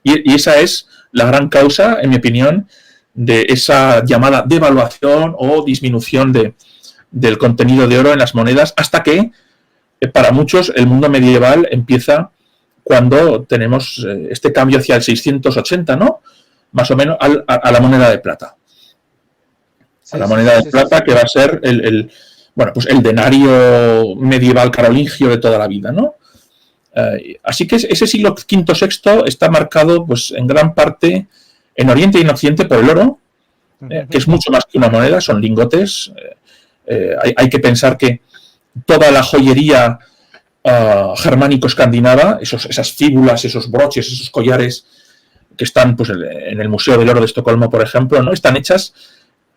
Y esa es la gran causa, en mi opinión, de esa llamada devaluación o disminución del contenido de oro en las monedas, hasta que, para muchos, el mundo medieval empieza cuando tenemos este cambio hacia el 680, ¿no? Más o menos a la moneda de plata. A la moneda de plata, que va a ser bueno, pues el denario medieval carolingio de toda la vida, ¿no? Así que ese siglo V-VI está marcado, pues, en gran parte en Oriente y en Occidente por el oro, que es mucho más que una moneda, son lingotes. Hay que pensar que toda la joyería germánico-escandinava, esas fíbulas, esos broches, esos collares que están, pues, en el Museo del Oro de Estocolmo, por ejemplo, ¿no? Están hechas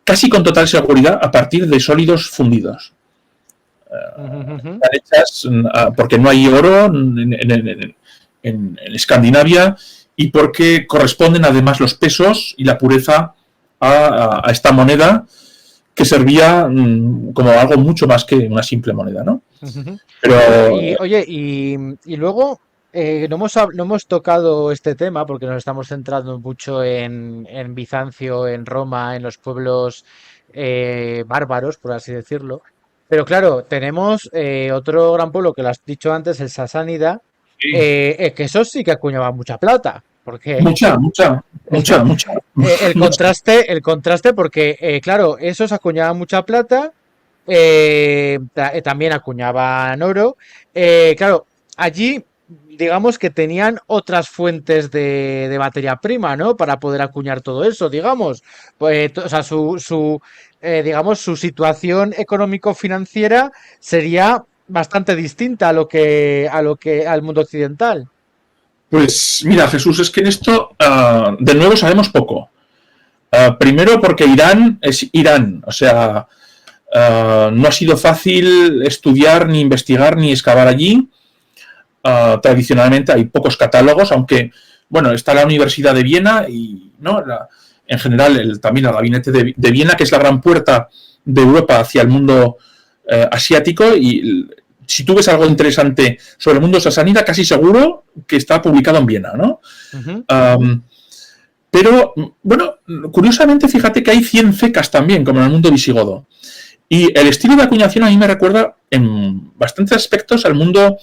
casi con total seguridad a partir de sólidos fundidos. Están hechas porque no hay oro en Escandinavia y porque corresponden además los pesos y la pureza a esta moneda, que servía como algo mucho más que una simple moneda, ¿no? Pero... Y luego no hemos tocado este tema porque nos estamos centrando mucho en Bizancio, en Roma, en los pueblos bárbaros, por así decirlo. Pero claro, tenemos otro gran pueblo que lo has dicho antes, el Sasánida, sí. Que eso sí que acuñaba mucha plata. Porque mucha. El contraste porque, claro, esos acuñaban mucha plata, también acuñaban oro. Claro, allí, digamos que tenían otras fuentes de materia prima, ¿no? Para poder acuñar todo eso, digamos. Pues, o sea, digamos, su situación económico-financiera sería bastante distinta a lo que al mundo occidental. Pues mira, Jesús, es que en esto de nuevo sabemos poco. Primero porque Irán es Irán, o sea, no ha sido fácil estudiar, ni investigar, ni excavar allí. Tradicionalmente hay pocos catálogos, aunque, bueno, está la Universidad de Viena y, ¿no? En general también el gabinete de Viena, que es la gran puerta de Europa hacia el mundo asiático, y si tú ves algo interesante sobre el mundo sasánida, casi seguro que está publicado en Viena, ¿no? Pero, bueno, curiosamente, fíjate que hay 100 cecas también, como en el mundo visigodo. Y el estilo de acuñación a mí me recuerda en bastantes aspectos al mundo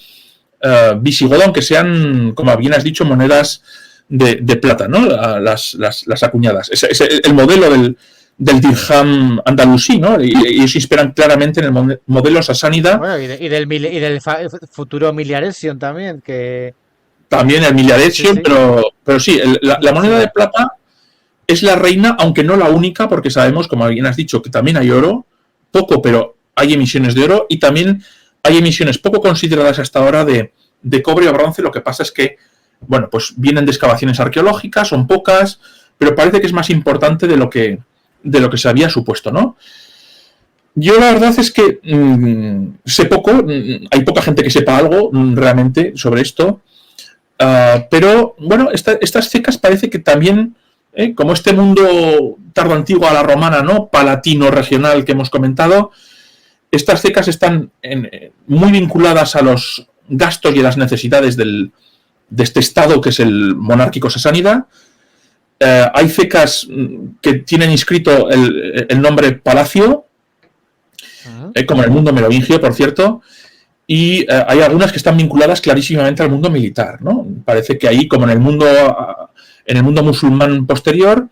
visigodo, aunque sean, como bien has dicho, monedas de plata, ¿no? Las acuñadas. Es el modelo del dirham andalusí, ¿no? Y ellos se inspiran claramente en el modelo sasánida. Bueno, y del futuro Miliaresion también, que... También el Miliaresion, sí. Pero sí, la moneda de plata es la reina, aunque no la única, porque sabemos, como bien has dicho, que también hay oro, poco, pero hay emisiones de oro, y también hay emisiones poco consideradas hasta ahora de cobre o bronce. Lo que pasa es que, bueno, pues vienen de excavaciones arqueológicas, son pocas, pero parece que es más importante de lo que se había supuesto, ¿no? Yo la verdad es que sé poco, hay poca gente que sepa algo realmente sobre esto, pero bueno, estas cecas parece que también, como este mundo tardoantiguo a la romana, ¿no? Palatino regional que hemos comentado, estas cecas están muy vinculadas a los gastos y a las necesidades de este estado que es el monárquico sasánida. Hay cecas que tienen inscrito el nombre palacio, como en el mundo merovingio, por cierto, y hay algunas que están vinculadas clarísimamente al mundo militar, ¿no? Parece que ahí, como en el mundo musulmán posterior,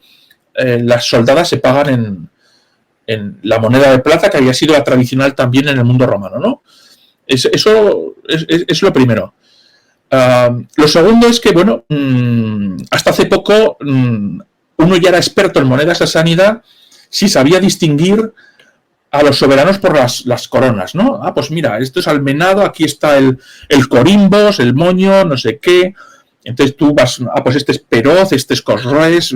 las soldadas se pagan en la moneda de plata, que había sido la tradicional también en el mundo romano, ¿no? Eso es lo primero. Lo segundo es que, bueno, hasta hace poco uno ya era experto en moneda sasánida si sabía distinguir a los soberanos por las coronas, ¿no? Pues mira, esto es almenado, aquí está el corimbos, el moño, no sé qué. Entonces tú vas, pues este es Peroz, este es Cosroes,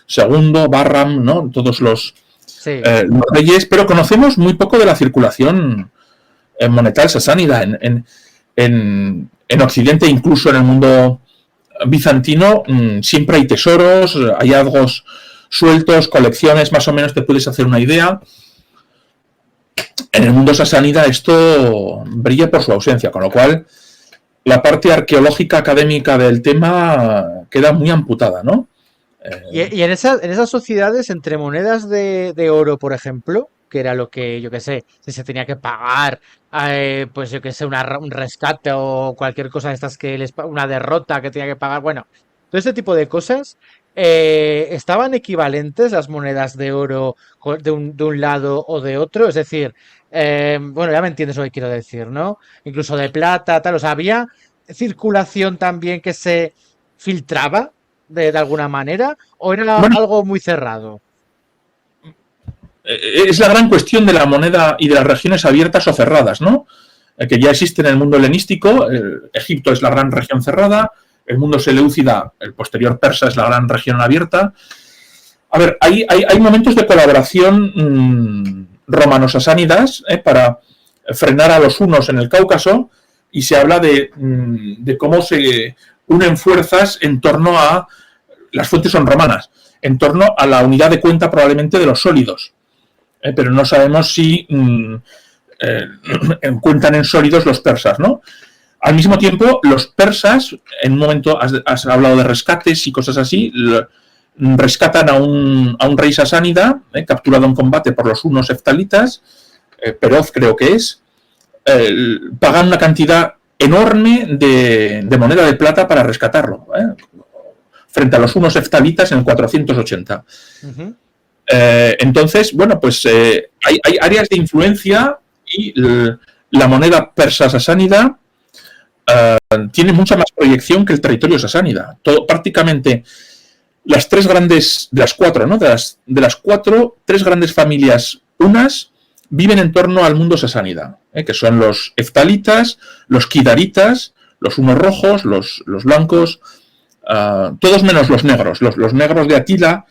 Segundo, Barram, ¿no? Todos los reyes, pero conocemos muy poco de la circulación monetaria sasánida en Occidente, incluso en el mundo bizantino. Siempre hay tesoros, hallazgos sueltos, colecciones, más o menos te puedes hacer una idea. En el mundo sasánida esto brilla por su ausencia, con lo cual la parte arqueológica académica del tema queda muy amputada, ¿no? Y en esas sociedades, entre monedas de oro, por ejemplo, que era lo que, yo qué sé, si se tenía que pagar, pues yo qué sé, un rescate o cualquier cosa de estas una derrota que tenía que pagar, bueno, todo este tipo de cosas, ¿estaban equivalentes las monedas de oro de un lado o de otro? Es decir, bueno, ya me entiendes lo que quiero decir, ¿no? Incluso de plata, tal, o sea, ¿había circulación también que se filtraba de alguna manera o era algo muy cerrado? Es la gran cuestión de la moneda y de las regiones abiertas o cerradas, ¿no? Que ya existe en el mundo helenístico. Egipto es la gran región cerrada, el mundo seleucida, el posterior persa, es la gran región abierta. A ver, hay momentos de colaboración romano-sasánidas para frenar a los hunos en el Cáucaso, y se habla de cómo se unen fuerzas en torno a, las fuentes son romanas, en torno a la unidad de cuenta probablemente de los sólidos. Pero no sabemos si cuentan en sólidos los persas, ¿no? Al mismo tiempo, los persas, en un momento has hablado de rescates y cosas así, rescatan a un rey sasánida, capturado en combate por los hunos heftalitas, Peroz creo que es, pagan una cantidad enorme de moneda de plata para rescatarlo, frente a los hunos heftalitas en el 480. Uh-huh. Entonces, bueno, pues hay áreas de influencia, y la moneda persa sasánida tiene mucha más proyección que el territorio sasánida. Prácticamente las tres grandes, de las cuatro, ¿no? De las cuatro, tres grandes familias unas viven en torno al mundo sasánida, que son los heftalitas, los kidaritas, los hunos rojos, los blancos, todos menos los negros. Los negros de Atila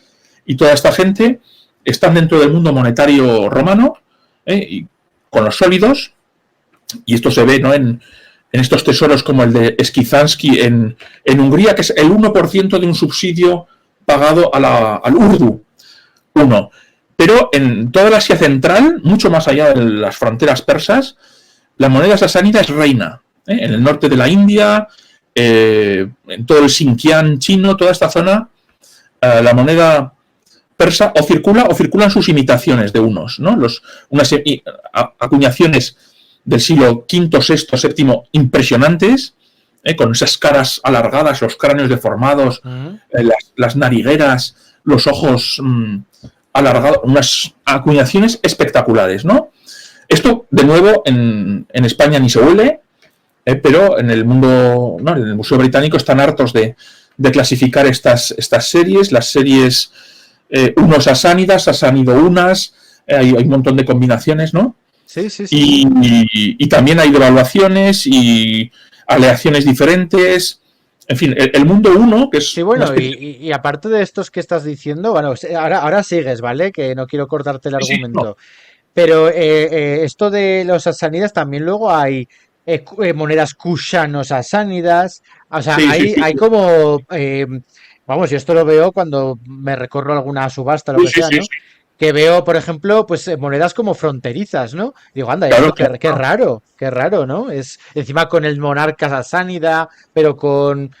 y toda esta gente están dentro del mundo monetario romano, y con los sólidos, y esto se ve, ¿no? en estos tesoros como el de Skizansky en Hungría, que es el 1% de un subsidio pagado al Urdu. Pero en toda la Asia Central, mucho más allá de las fronteras persas, la moneda sasánida es reina. En el norte de la India, en todo el Xinjiang chino, toda esta zona, la moneda persa o circulan sus imitaciones de unos, ¿no? Unas acuñaciones del siglo V, VI, VII impresionantes, con esas caras alargadas, los cráneos deformados, las narigueras, los ojos alargados, unas acuñaciones espectaculares, ¿no? Esto, de nuevo, en España ni se huele, pero en el mundo, ¿no? En el Museo Británico están hartos de clasificar estas series, las series unos asánidas, sasánido unas, hay un montón de combinaciones, ¿no? Sí. Y también hay devaluaciones y aleaciones diferentes. En fin, el mundo 1, que es... Sí, bueno, y aparte de estos que estás diciendo, bueno, ahora sigues, ¿vale? Que no quiero cortarte el Sí, no. argumento. Pero esto de los sasánidas también luego hay monedas kushanos sasánidas. O sea, Sí, sí, hay sí. como, vamos, yo esto lo veo cuando me recorro alguna subasta, lo Sí, que sí, sea, sí, ¿no? sí. Que veo, por ejemplo, pues monedas como fronterizas, ¿no? Digo, anda, Claro, esto claro, claro. qué raro, ¿no? Es encima con el monarca sasánida, pero con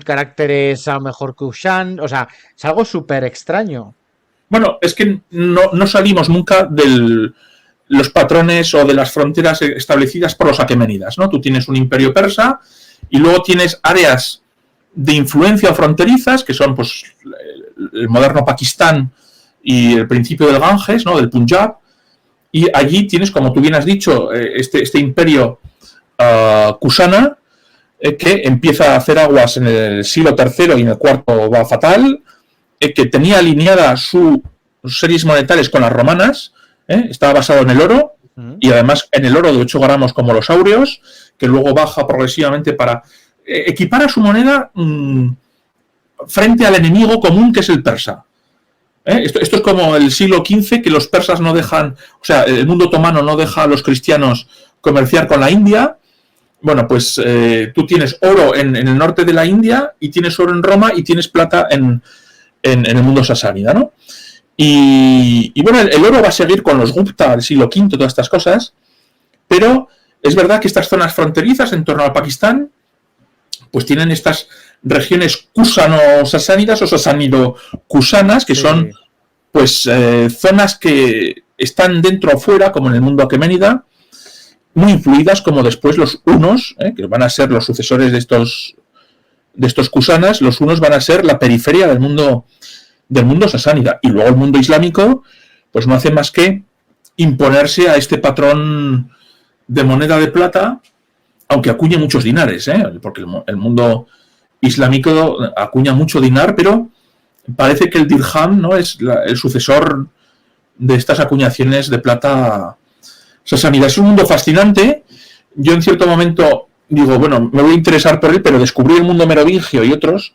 caracteres a lo mejor kushan, o sea, es algo súper extraño. Bueno, es que no salimos nunca de los patrones o de las fronteras establecidas por los aqueménidas, ¿no? Tú tienes un imperio persa y luego tienes áreas de influencia fronterizas, que son pues el moderno Pakistán y el principio del Ganges, ¿no? Del Punjab, y allí tienes, como tú bien has dicho, este imperio Kusana, que empieza a hacer aguas en el siglo III y en el cuarto va fatal, que tenía alineada sus series monetarias con las romanas, estaba basado en el oro, Mm. y además en el oro de 8 gramos como los áureos, que luego baja progresivamente para equipar a su moneda frente al enemigo común que es el persa. Esto es como el siglo XV, que los persas no dejan, o sea, el mundo otomano no deja a los cristianos comerciar con la India. Bueno, pues tú tienes oro en el norte de la India y tienes oro en Roma y tienes plata en el mundo sasánida, ¿no? Y bueno, el oro va a seguir con los Gupta, el siglo V, todas estas cosas, pero es verdad que estas zonas fronterizas en torno al Pakistán, pues tienen estas regiones kusano-sasánidas o sasánido-kusanas, que son Sí. pues zonas que están dentro o fuera, como en el mundo aqueménida, muy influidas como después los hunos, que van a ser los sucesores de estos kusanas. Los hunos van a ser la periferia del mundo sasánida, y luego el mundo islámico pues no hace más que imponerse a este patrón de moneda de plata, aunque acuñe muchos dinares, porque el mundo islámico acuña mucho dinar, pero parece que el dirham, ¿no?, es el sucesor de estas acuñaciones de plata sasánida. Es un mundo fascinante. Yo en cierto momento digo, bueno, me voy a interesar por él, pero descubrí el mundo merovingio y otros,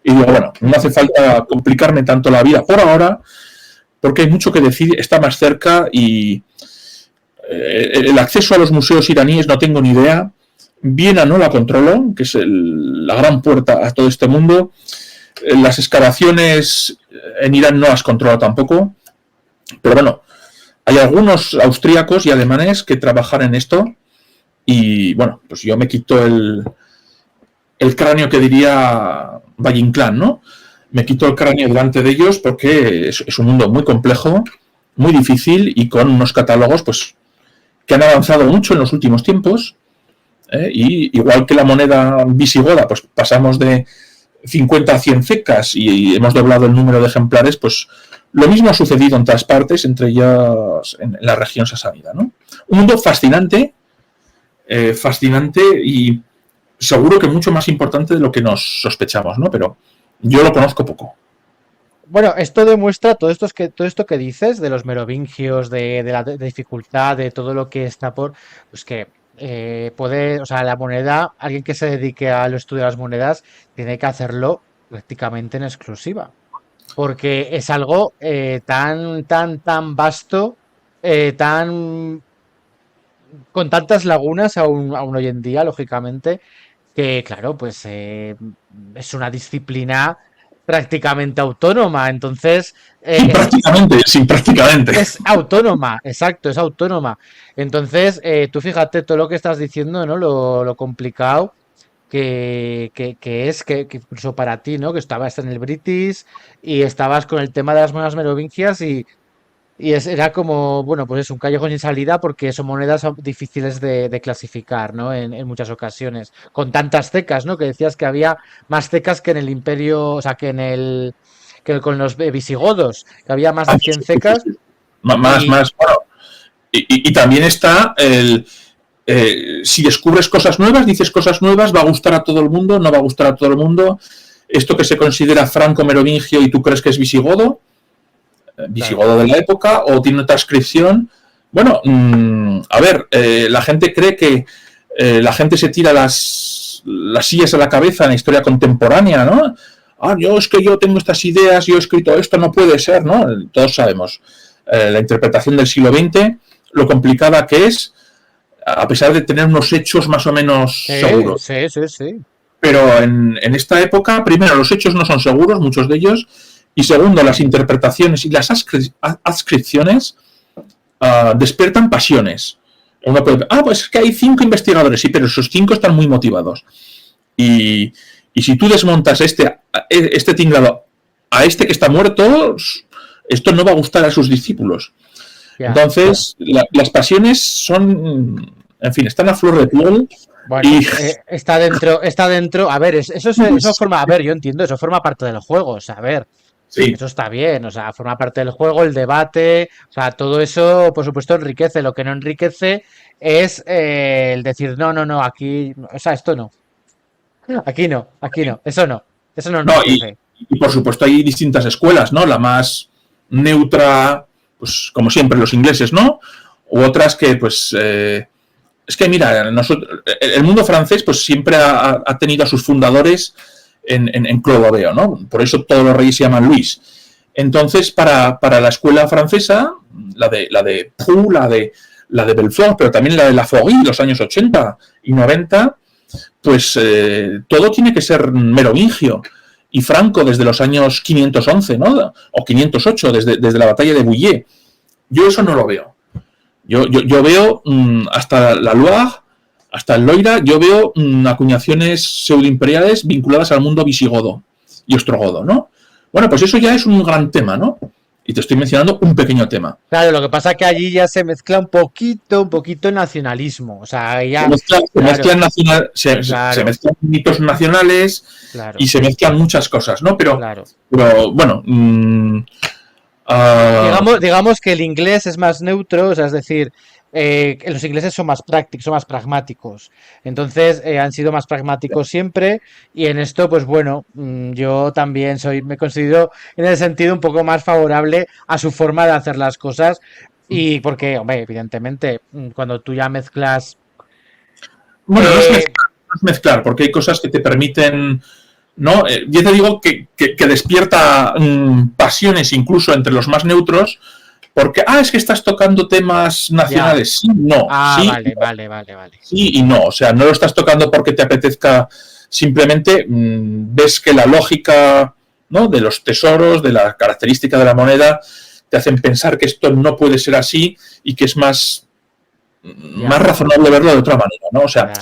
y digo, bueno, no hace falta complicarme tanto la vida por ahora, porque hay mucho que decir, está más cerca, y el acceso a los museos iraníes no tengo ni idea. Viena no la controlo, que es la gran puerta a todo este mundo. Las excavaciones en Irán no las controlo tampoco, pero bueno, hay algunos austríacos y alemanes que trabajan en esto, y bueno, pues yo me quito el cráneo, que diría Valle Inclán, ¿no? Me quito el cráneo delante de ellos, porque es un mundo muy complejo, muy difícil, y con unos catálogos pues que han avanzado mucho en los últimos tiempos, y igual que la moneda visigoda, pues pasamos de 50 a 100 cecas y hemos doblado el número de ejemplares, pues lo mismo ha sucedido en todas partes, entre ellas en la región sasánida, ¿no? Un mundo fascinante, y seguro que mucho más importante de lo que nos sospechamos, ¿no? Pero yo lo conozco poco. Bueno, esto demuestra todo esto que dices de los merovingios, de la dificultad, de todo lo que está por, pues que puede, o sea, la moneda, alguien que se dedique al estudio de las monedas tiene que hacerlo prácticamente en exclusiva, porque es algo tan vasto, tan con tantas lagunas aún hoy en día, lógicamente, que claro, pues es una disciplina prácticamente autónoma. Entonces, Sí, prácticamente, sí, prácticamente. es autónoma, exacto, es autónoma. Entonces, tú fíjate todo lo que estás diciendo, ¿no? Lo complicado que es, que incluso para ti, ¿no? Que estabas en el British y estabas con el tema de las monedas merovingias y Y era como, bueno, pues es un callejón sin salida porque son monedas difíciles de clasificar, ¿no? En muchas ocasiones. Con tantas cecas, ¿no? Que decías que había más cecas que en el imperio, o sea, que con los visigodos, que había más de 100 cecas. Más, Y bueno. Y también está si descubres cosas nuevas, dices cosas nuevas, va a gustar a todo el mundo, no va a gustar a todo el mundo. Esto que se considera franco-merovingio y tú crees que es visigodo, visigodo de la época, o tiene otra inscripción. Bueno, a ver, la gente cree que la gente se tira las sillas a la cabeza en la historia contemporánea, ¿no? Es que yo tengo estas ideas, yo he escrito esto, no puede ser, ¿no? Todos sabemos la interpretación del siglo XX, lo complicada que es, a pesar de tener unos hechos más o menos seguros. Sí. Pero en esta época, primero, los hechos no son seguros, muchos de ellos, y segundo, las interpretaciones y las adscripciones despiertan pasiones. Uno puede, pues es que hay 5 investigadores, sí, pero esos 5 están muy motivados. Y si tú desmontas este tinglado a este que está muerto, esto no va a gustar a sus discípulos. Entonces, las pasiones son, en fin, están a flor de piel. Bueno, está dentro. A ver, eso forma, a ver, yo entiendo, eso forma parte del juego, o sea, a ver. Sí. Eso está bien, o sea, forma parte del juego, el debate, o sea, todo eso, por supuesto, enriquece. Lo que no enriquece es el decir, no, aquí, o sea, esto no. Aquí no, eso no enriquece. Y por supuesto hay distintas escuelas, ¿no? La más neutra, pues como siempre los ingleses, ¿no? U otras que, pues, es que mira, el mundo francés pues siempre ha tenido a sus fundadores en Clodoveo, ¿no? Por eso todos los reyes se llaman Luis. Entonces, para la escuela francesa, la de Proust, la de Belfort, pero también la de Laforgue, los años 80 y 90, pues todo tiene que ser merovingio. Y Franco desde los años 511, ¿no? O 508, desde la batalla de Bouillé. Yo eso no lo veo. Yo veo hasta la Loire, hasta el Loira, yo veo acuñaciones pseudoimperiales vinculadas al mundo visigodo y ostrogodo, ¿no? Bueno, pues eso ya es un gran tema, ¿no? Y te estoy mencionando un pequeño tema. Claro, lo que pasa es que allí ya se mezcla un poquito el nacionalismo. O sea, ya. Se mezclan mitos nacionales, claro, y se mezclan muchas cosas, ¿no? Pero bueno. Digamos que el inglés es más neutro, o sea, es decir, los ingleses son más prácticos, son más pragmáticos. Entonces, han sido más pragmáticos siempre. Y en esto, pues bueno, yo también me considero en el sentido un poco más favorable a su forma de hacer las cosas. Y porque, hombre, evidentemente, cuando tú ya mezclas. Bueno, no es mezclar, porque hay cosas que te permiten. ¿No? Yo te digo que despierta pasiones incluso entre los más neutros. Porque, es que estás tocando temas nacionales. Sí, no. Sí, vale. Sí y no. O sea, no lo estás tocando porque te apetezca. Simplemente ves que la lógica, ¿no? De los tesoros, de la característica de la moneda, te hacen pensar que esto no puede ser así y que es más razonable verlo de otra manera, ¿no? O sea,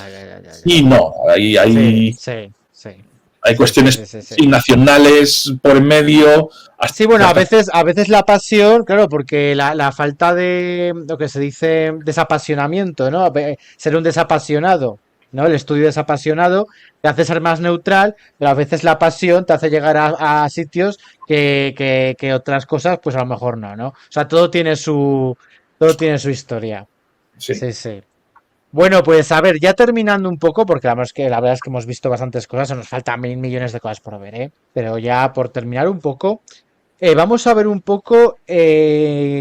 sí, no. Hay cuestiones nacionales por en medio. Sí, bueno, a veces la pasión, claro, porque la falta de lo que se dice desapasionamiento, ¿no? Ser un desapasionado, ¿no? El estudio desapasionado te hace ser más neutral, pero a veces la pasión te hace llegar a sitios que otras cosas, pues a lo mejor no. O sea, todo tiene su historia. Sí. Bueno, pues a ver, ya terminando un poco, porque la verdad es que hemos visto bastantes cosas, nos faltan 1.000 millones de cosas por ver, ¿eh? Pero ya por terminar un poco, vamos a ver un poco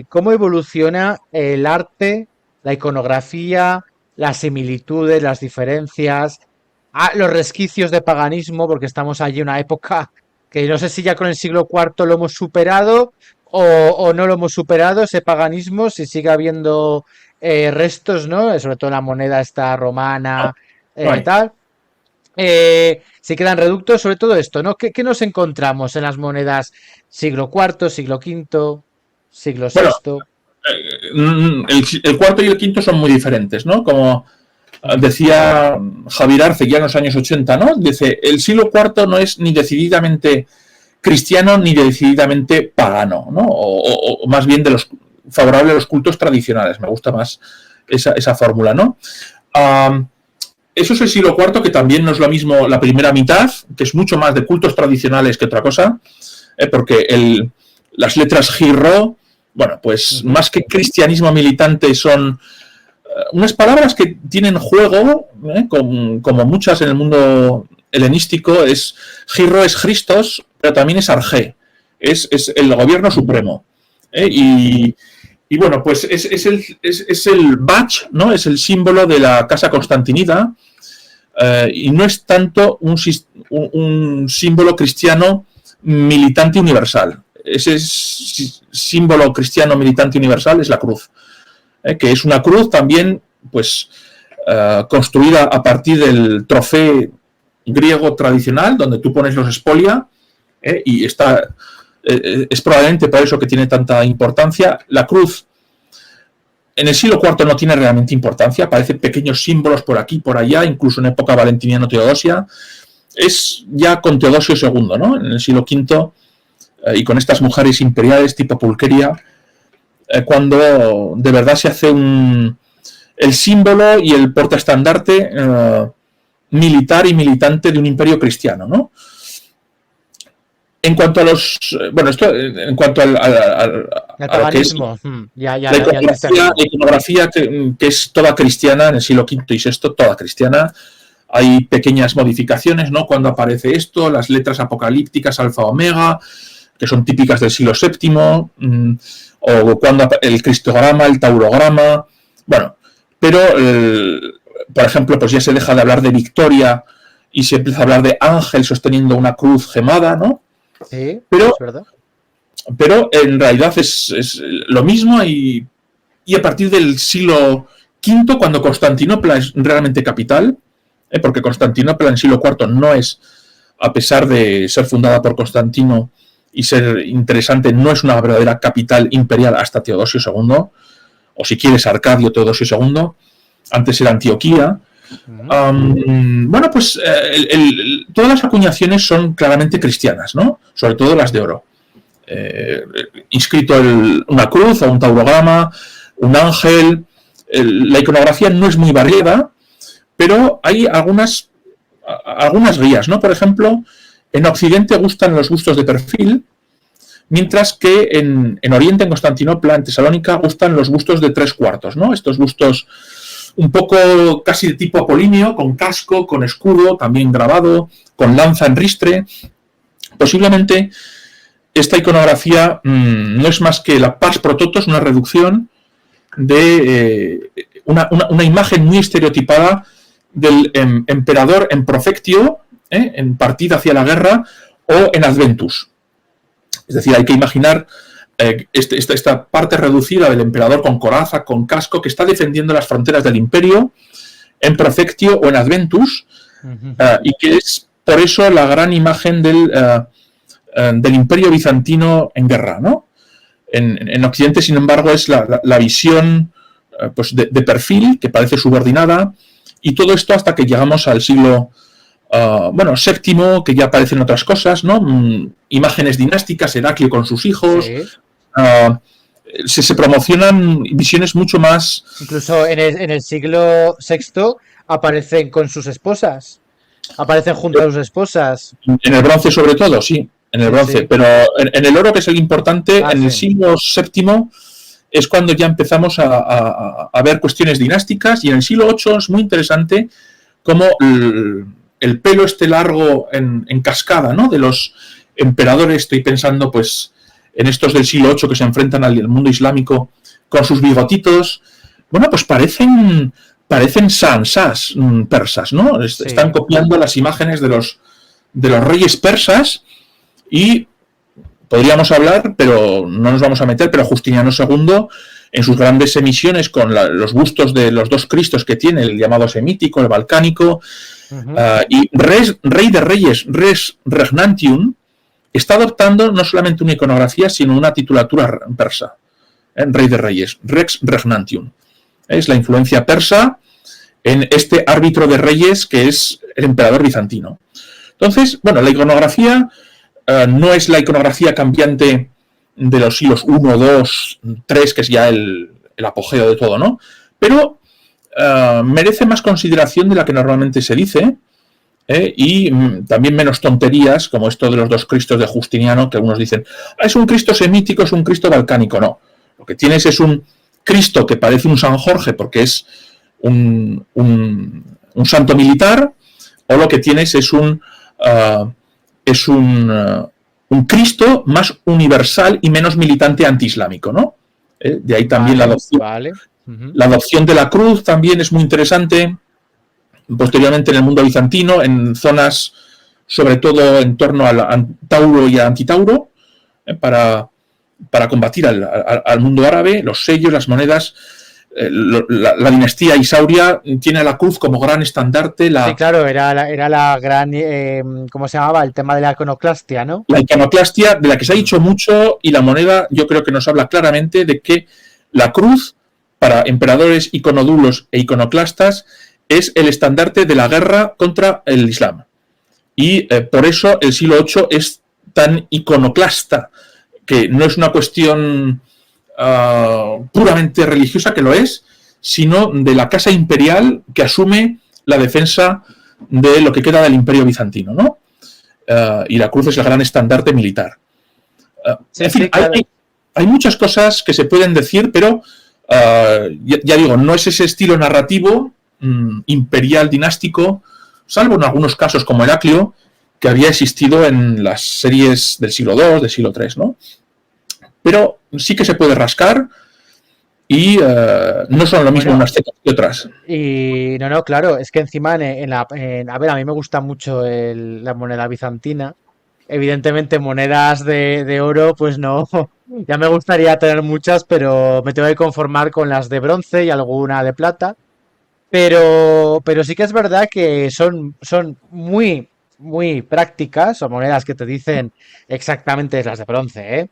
cómo evoluciona el arte, la iconografía, las similitudes, las diferencias, los resquicios de paganismo, porque estamos allí en una época que no sé si ya con el siglo IV lo hemos superado o no lo hemos superado, ese paganismo, si sigue habiendo restos, ¿no? Sobre todo la moneda esta romana, tal. Si quedan reductos, sobre todo esto, ¿no? ¿Qué nos encontramos en las monedas siglo IV, siglo V, siglo VI? El cuarto y el quinto son muy diferentes, ¿no? Como decía Javier Arce ya en los años 80, ¿no? Dice, el siglo IV no es ni decididamente cristiano ni decididamente pagano, ¿no? O más bien favorable a los cultos tradicionales. Me gusta más esa fórmula, ¿no? Eso es el siglo IV, que también no es lo mismo la primera mitad, que es mucho más de cultos tradicionales que otra cosa, porque las letras Gi-Rho, bueno, pues más que cristianismo militante son unas palabras que tienen juego, como muchas en el mundo helenístico. Gi-Rho es Christos, pero también es Arge, es el gobierno supremo. Y bueno, pues es el badge, ¿no? Es el símbolo de la casa constantinida, y no es tanto un símbolo cristiano militante universal. Ese símbolo cristiano militante universal es la cruz, que es una cruz también, pues, construida a partir del trofeo griego tradicional, donde tú pones los espolia, y está, es probablemente por eso que tiene tanta importancia. La cruz en el siglo IV no tiene realmente importancia, aparecen pequeños símbolos por aquí, por allá, incluso en época valentiniano-teodosia. Es ya con Teodosio II, ¿no? En el siglo V, y con estas mujeres imperiales tipo Pulqueria, cuando de verdad se hace el símbolo y el portaestandarte militar y militante de un imperio cristiano, ¿no? En cuanto a en cuanto a lo que es la iconografía que es toda cristiana en el siglo V y VI, toda cristiana. Hay pequeñas modificaciones, ¿no? Cuando aparece esto, las letras apocalípticas alfa omega, que son típicas del siglo VII, o cuando el cristograma, el taurograma, bueno, pero por ejemplo, pues ya se deja de hablar de victoria y se empieza a hablar de ángel sosteniendo una cruz gemada, ¿no? Sí, pero, es verdad. Pero en realidad es lo mismo, y a partir del siglo V, cuando Constantinopla es realmente capital, porque Constantinopla en el siglo IV no es, a pesar de ser fundada por Constantino y ser interesante, no es una verdadera capital imperial hasta Teodosio II, o si quieres Arcadio Teodosio II, antes era Antioquía. Bueno, pues todas las acuñaciones son claramente cristianas, ¿no? Sobre todo las de oro. Inscrito una cruz o un taurograma, un ángel. La iconografía no es muy variada, pero hay algunas guías, ¿no? Por ejemplo, en Occidente gustan los bustos de perfil, mientras que en Oriente, en Constantinopla, en Tesalónica, gustan los bustos de 3/4, ¿no? Estos bustos un poco casi de tipo apolíneo, con casco, con escudo, también grabado, con lanza en ristre. Posiblemente esta iconografía no es más que la pars pro totos, una reducción de una imagen muy estereotipada del emperador en profectio, en partida hacia la guerra, o en adventus. Es decir, hay que imaginar esta parte reducida del emperador con coraza, con casco, que está defendiendo las fronteras del imperio en profectio o en adventus, y que es por eso la gran imagen del imperio bizantino en guerra, ¿no? En Occidente, sin embargo, es la visión pues de perfil, que parece subordinada, y todo esto hasta que llegamos al siglo VII, que ya aparecen otras cosas, ¿no? Imágenes dinásticas, Heraclio con sus hijos. Sí. Se promocionan visiones mucho más. Incluso en el siglo VI aparecen con sus esposas. Aparecen junto a sus esposas. En el bronce, sobre todo, sí. En el bronce. Sí. Pero en el oro, que es el importante, en el siglo VII es cuando ya empezamos a ver cuestiones dinásticas, y en el siglo VIII es muy interesante cómo el pelo largo en cascada, ¿no? De los emperadores. Estoy pensando, pues, en estos del siglo VIII que se enfrentan al mundo islámico con sus bigotitos. Bueno, pues parecen sansás persas, ¿no? Sí. Están copiando las imágenes de los reyes persas, y podríamos hablar, pero no nos vamos a meter, pero Justiniano II, en sus grandes emisiones con los bustos de los dos Cristos que tiene, el llamado semítico, el balcánico, y Rey de Reyes, Res Regnantium, está adoptando no solamente una iconografía, sino una titulatura persa. Rey de Reyes, Rex Regnantium. Es la influencia persa en este árbitro de reyes que es el emperador bizantino. Entonces, bueno, la iconografía no es la iconografía cambiante de los siglos I, II, III, que es ya el apogeo de todo, ¿no? Pero merece más consideración de la que normalmente se dice, y también menos tonterías, como esto de los dos Cristos de Justiniano, que algunos dicen, es un Cristo semítico, es un Cristo balcánico. No, lo que tienes es un Cristo que parece un San Jorge porque es un santo militar, o lo que tienes es un Cristo más universal y menos militante antiislámico, ¿no? De ahí también la adopción de la cruz también es muy interesante. Posteriormente en el mundo bizantino, en zonas sobre todo en torno al Tauro y al Antitauro, para combatir al mundo árabe, los sellos, las monedas. La dinastía Isauria tiene a la cruz como gran estandarte. Sí, claro, era la gran, ¿cómo se llamaba? El tema de la iconoclastia, ¿no? La iconoclastia, de la que se ha dicho mucho, y la moneda yo creo que nos habla claramente de que la cruz, para emperadores, iconodulos e iconoclastas, es el estandarte de la guerra contra el Islam. Y por eso el siglo VIII es tan iconoclasta, que no es una cuestión puramente religiosa, que lo es, sino de la casa imperial que asume la defensa de lo que queda del imperio bizantino, ¿no? Y la cruz es el gran estandarte militar. En fin, claro. Hay muchas cosas que se pueden decir, pero ya digo, no es ese estilo narrativo imperial dinástico, salvo en algunos casos como Heraclio, que había existido en las series del siglo II, del siglo III, ¿no? Pero sí que se puede rascar y no son lo mismo unas cepas que otras. Y no, claro, es que encima a ver, a mí me gusta mucho la moneda bizantina. Evidentemente monedas de oro, pues no, ya me gustaría tener muchas, pero me tengo que conformar con las de bronce y alguna de plata. Pero sí que es verdad que son muy, muy prácticas, son monedas que te dicen exactamente, las de bronce,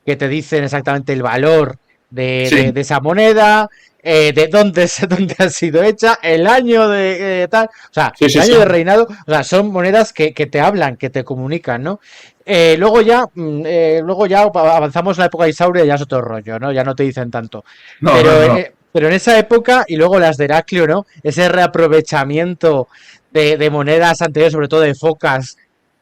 que te dicen exactamente el valor de esa moneda, de dónde ha sido hecha, el año de tal, o sea, el año de reinado, o sea, son monedas que te hablan, que te comunican, ¿no? Luego ya avanzamos en la época de Isauria y ya es otro rollo, ¿no? Ya no te dicen tanto. Pero en esa época, y luego las de Heraclio, ¿no? Ese reaprovechamiento de monedas anteriores, sobre todo de focas,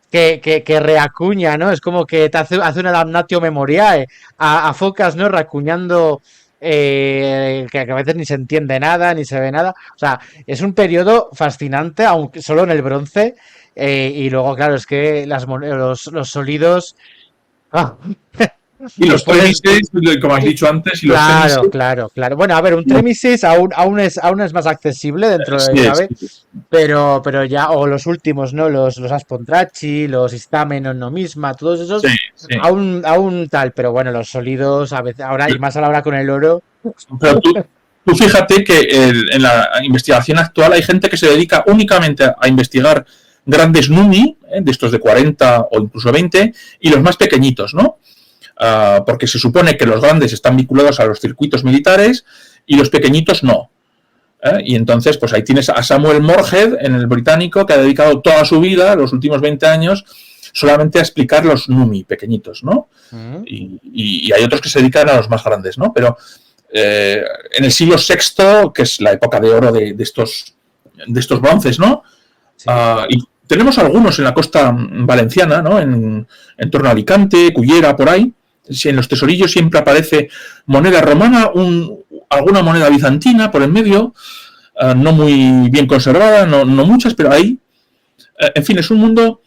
que reacuña, ¿no? Es como que te hace una damnatio memoriae a focas, ¿no? Reacuñando que a veces ni se entiende nada, ni se ve nada. O sea, es un periodo fascinante, aunque solo en el bronce. Y luego, claro, es que los sólidos... Y los tremises, como has dicho antes, y los claro. Bueno, a ver, un tremises aún es más accesible dentro de cabe, pero ya, o los últimos, ¿no? Los Aspontrachi, los Istamenon nomisma, todos esos, aún tal, pero bueno, los sólidos, a veces, ahora, y más ahora con el oro. Pero tú fíjate que en la investigación actual hay gente que se dedica únicamente a investigar grandes numi, de estos de 40 o incluso 20, y los más pequeñitos, ¿no? Porque se supone que los grandes están vinculados a los circuitos militares y los pequeñitos no. Y entonces, pues ahí tienes a Samuel Moorhead, en el británico, que ha dedicado toda su vida, los últimos 20 años, solamente a explicar los numi pequeñitos, ¿no? Y hay otros que se dedican a los más grandes, ¿no? Pero en el siglo VI, que es la época de oro de estos bronces, ¿no? Sí. Y tenemos algunos en la costa valenciana, ¿no? En torno a Alicante, Cullera, por ahí. En los tesorillos siempre aparece moneda romana, alguna moneda bizantina por en medio, no muy bien conservada, no muchas, pero hay. En fin, es un mundo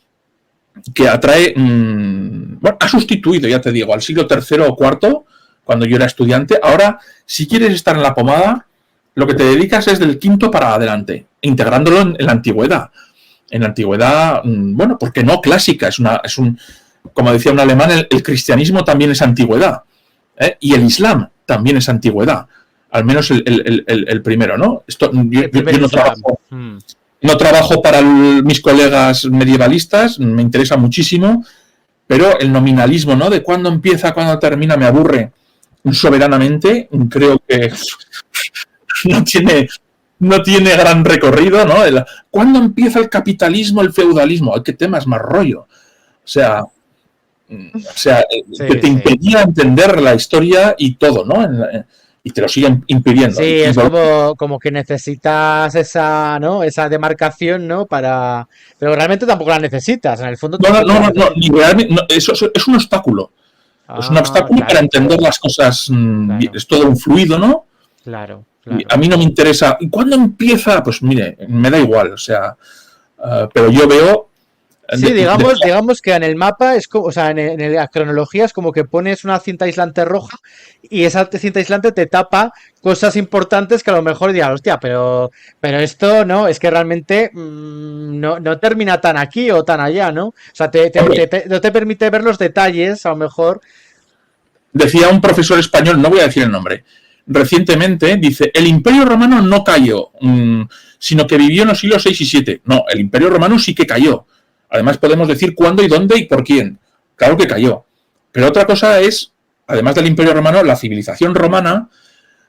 que atrae, bueno, ha sustituido, ya te digo, al siglo III o IV, cuando yo era estudiante. Ahora, si quieres estar en la pomada, lo que te dedicas es del V para adelante, integrándolo en la antigüedad. En la antigüedad, bueno, ¿por qué no? Clásica, como decía un alemán, el cristianismo también es antigüedad, y el islam también es antigüedad, al menos el primero, ¿no? Yo no trabajo para mis colegas medievalistas, me interesa muchísimo, pero el nominalismo, ¿no? De cuándo empieza, cuándo termina, me aburre soberanamente. Creo que no tiene gran recorrido, ¿no? ¿Cuándo empieza el capitalismo, el feudalismo? ¿Qué temas más rollo? O sea, O sea, que te impedía entender la historia y todo, ¿no? Y te lo siguen impidiendo. Sí, es como que necesitas esa, ¿no? Esa demarcación, ¿no? Pero realmente tampoco la necesitas, en el fondo tampoco la necesitas. Ni realmente, eso es un obstáculo. Es un obstáculo para entender las cosas. Claro. Es todo un fluido, ¿no? Claro. Y a mí no me interesa. ¿Y cuándo empieza? Pues mire, me da igual. O sea, pero yo veo. Sí, digamos que en el mapa es como, o sea, en la cronología es como que pones una cinta aislante roja y esa cinta aislante te tapa cosas importantes que a lo mejor digas, hostia, pero esto no, es que realmente no termina tan aquí o tan allá, ¿no? O sea, no te permite ver los detalles, a lo mejor. Decía un profesor español, no voy a decir el nombre, recientemente, dice, el Imperio Romano no cayó, sino que vivió en los siglos 6 y 7. No, el Imperio Romano sí que cayó. Además podemos decir cuándo y dónde y por quién. Claro que cayó. Pero otra cosa es, además del Imperio Romano, la civilización romana,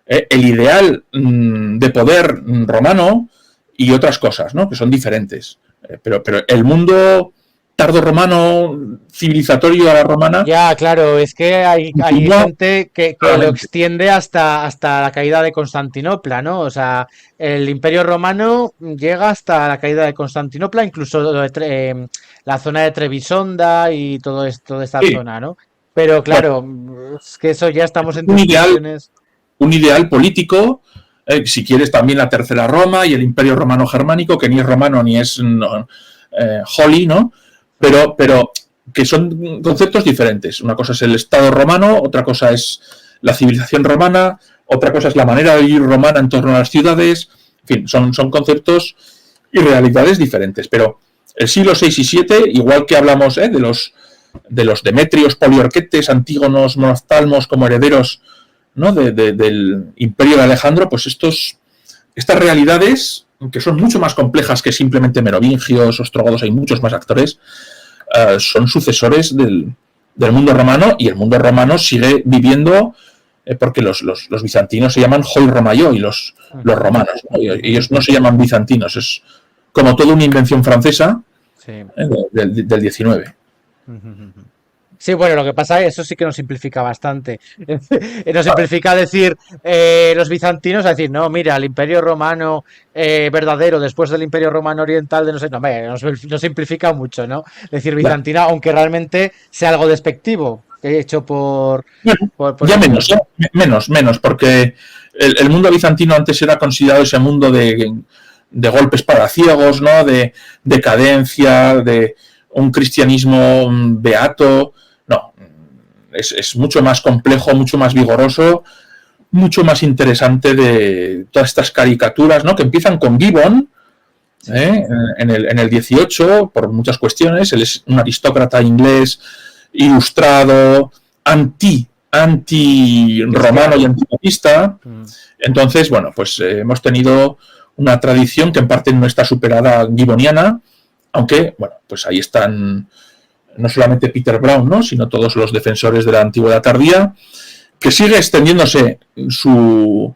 el ideal de poder romano y otras cosas, ¿no? Que son diferentes. Pero el mundo tardorromano, civilizatorio a la romana... Ya, claro, es que hay gente que lo extiende hasta la caída de Constantinopla, ¿no? O sea, el Imperio Romano llega hasta la caída de Constantinopla, incluso la zona de Trebisonda y toda esta zona, ¿no? Pero claro, es que eso ya estamos en discusiones. Un ideal político, si quieres también la Tercera Roma y el Imperio Romano Germánico, que ni es romano ni es holy, ¿no? Pero que son conceptos diferentes. Una cosa es el Estado romano, otra cosa es la civilización romana, otra cosa es la manera de vivir romana en torno a las ciudades. En fin, son conceptos y realidades diferentes. Pero el siglo VI y VII, igual que hablamos de los Demetrios, Poliorquetes, Antígonos, Monoftalmos como herederos, ¿no? del imperio de Alejandro, pues estas realidades, que son mucho más complejas que simplemente merovingios, ostrogodos, hay muchos más actores, son sucesores del mundo romano, y el mundo romano sigue viviendo porque los bizantinos se llaman Hoi Romaio y los romanos, ¿no? Ellos no se llaman bizantinos, es como toda una invención francesa, sí, del 19. Sí, bueno, lo que pasa es que eso sí que nos simplifica bastante. Nos simplifica decir los bizantinos, a decir, no, mira, el Imperio Romano verdadero después del Imperio Romano Oriental, de no sé, no, nos simplifica mucho, ¿no? Decir bizantina, aunque realmente sea algo despectivo, hecho por ya menos, porque el mundo bizantino antes era considerado ese mundo de golpes para ciegos, ¿no? De decadencia, de un cristianismo beato. No, es mucho más complejo, mucho más vigoroso, mucho más interesante de todas estas caricaturas, ¿no? Que empiezan con Gibbon, en el 18, por muchas cuestiones. Él es un aristócrata inglés, ilustrado, anti-romano y antipapista. Entonces, bueno, pues hemos tenido una tradición que en parte no está superada gibboniana, aunque, bueno, pues ahí están no solamente Peter Brown, ¿no? Sino todos los defensores de la antigüedad tardía, que sigue extendiéndose su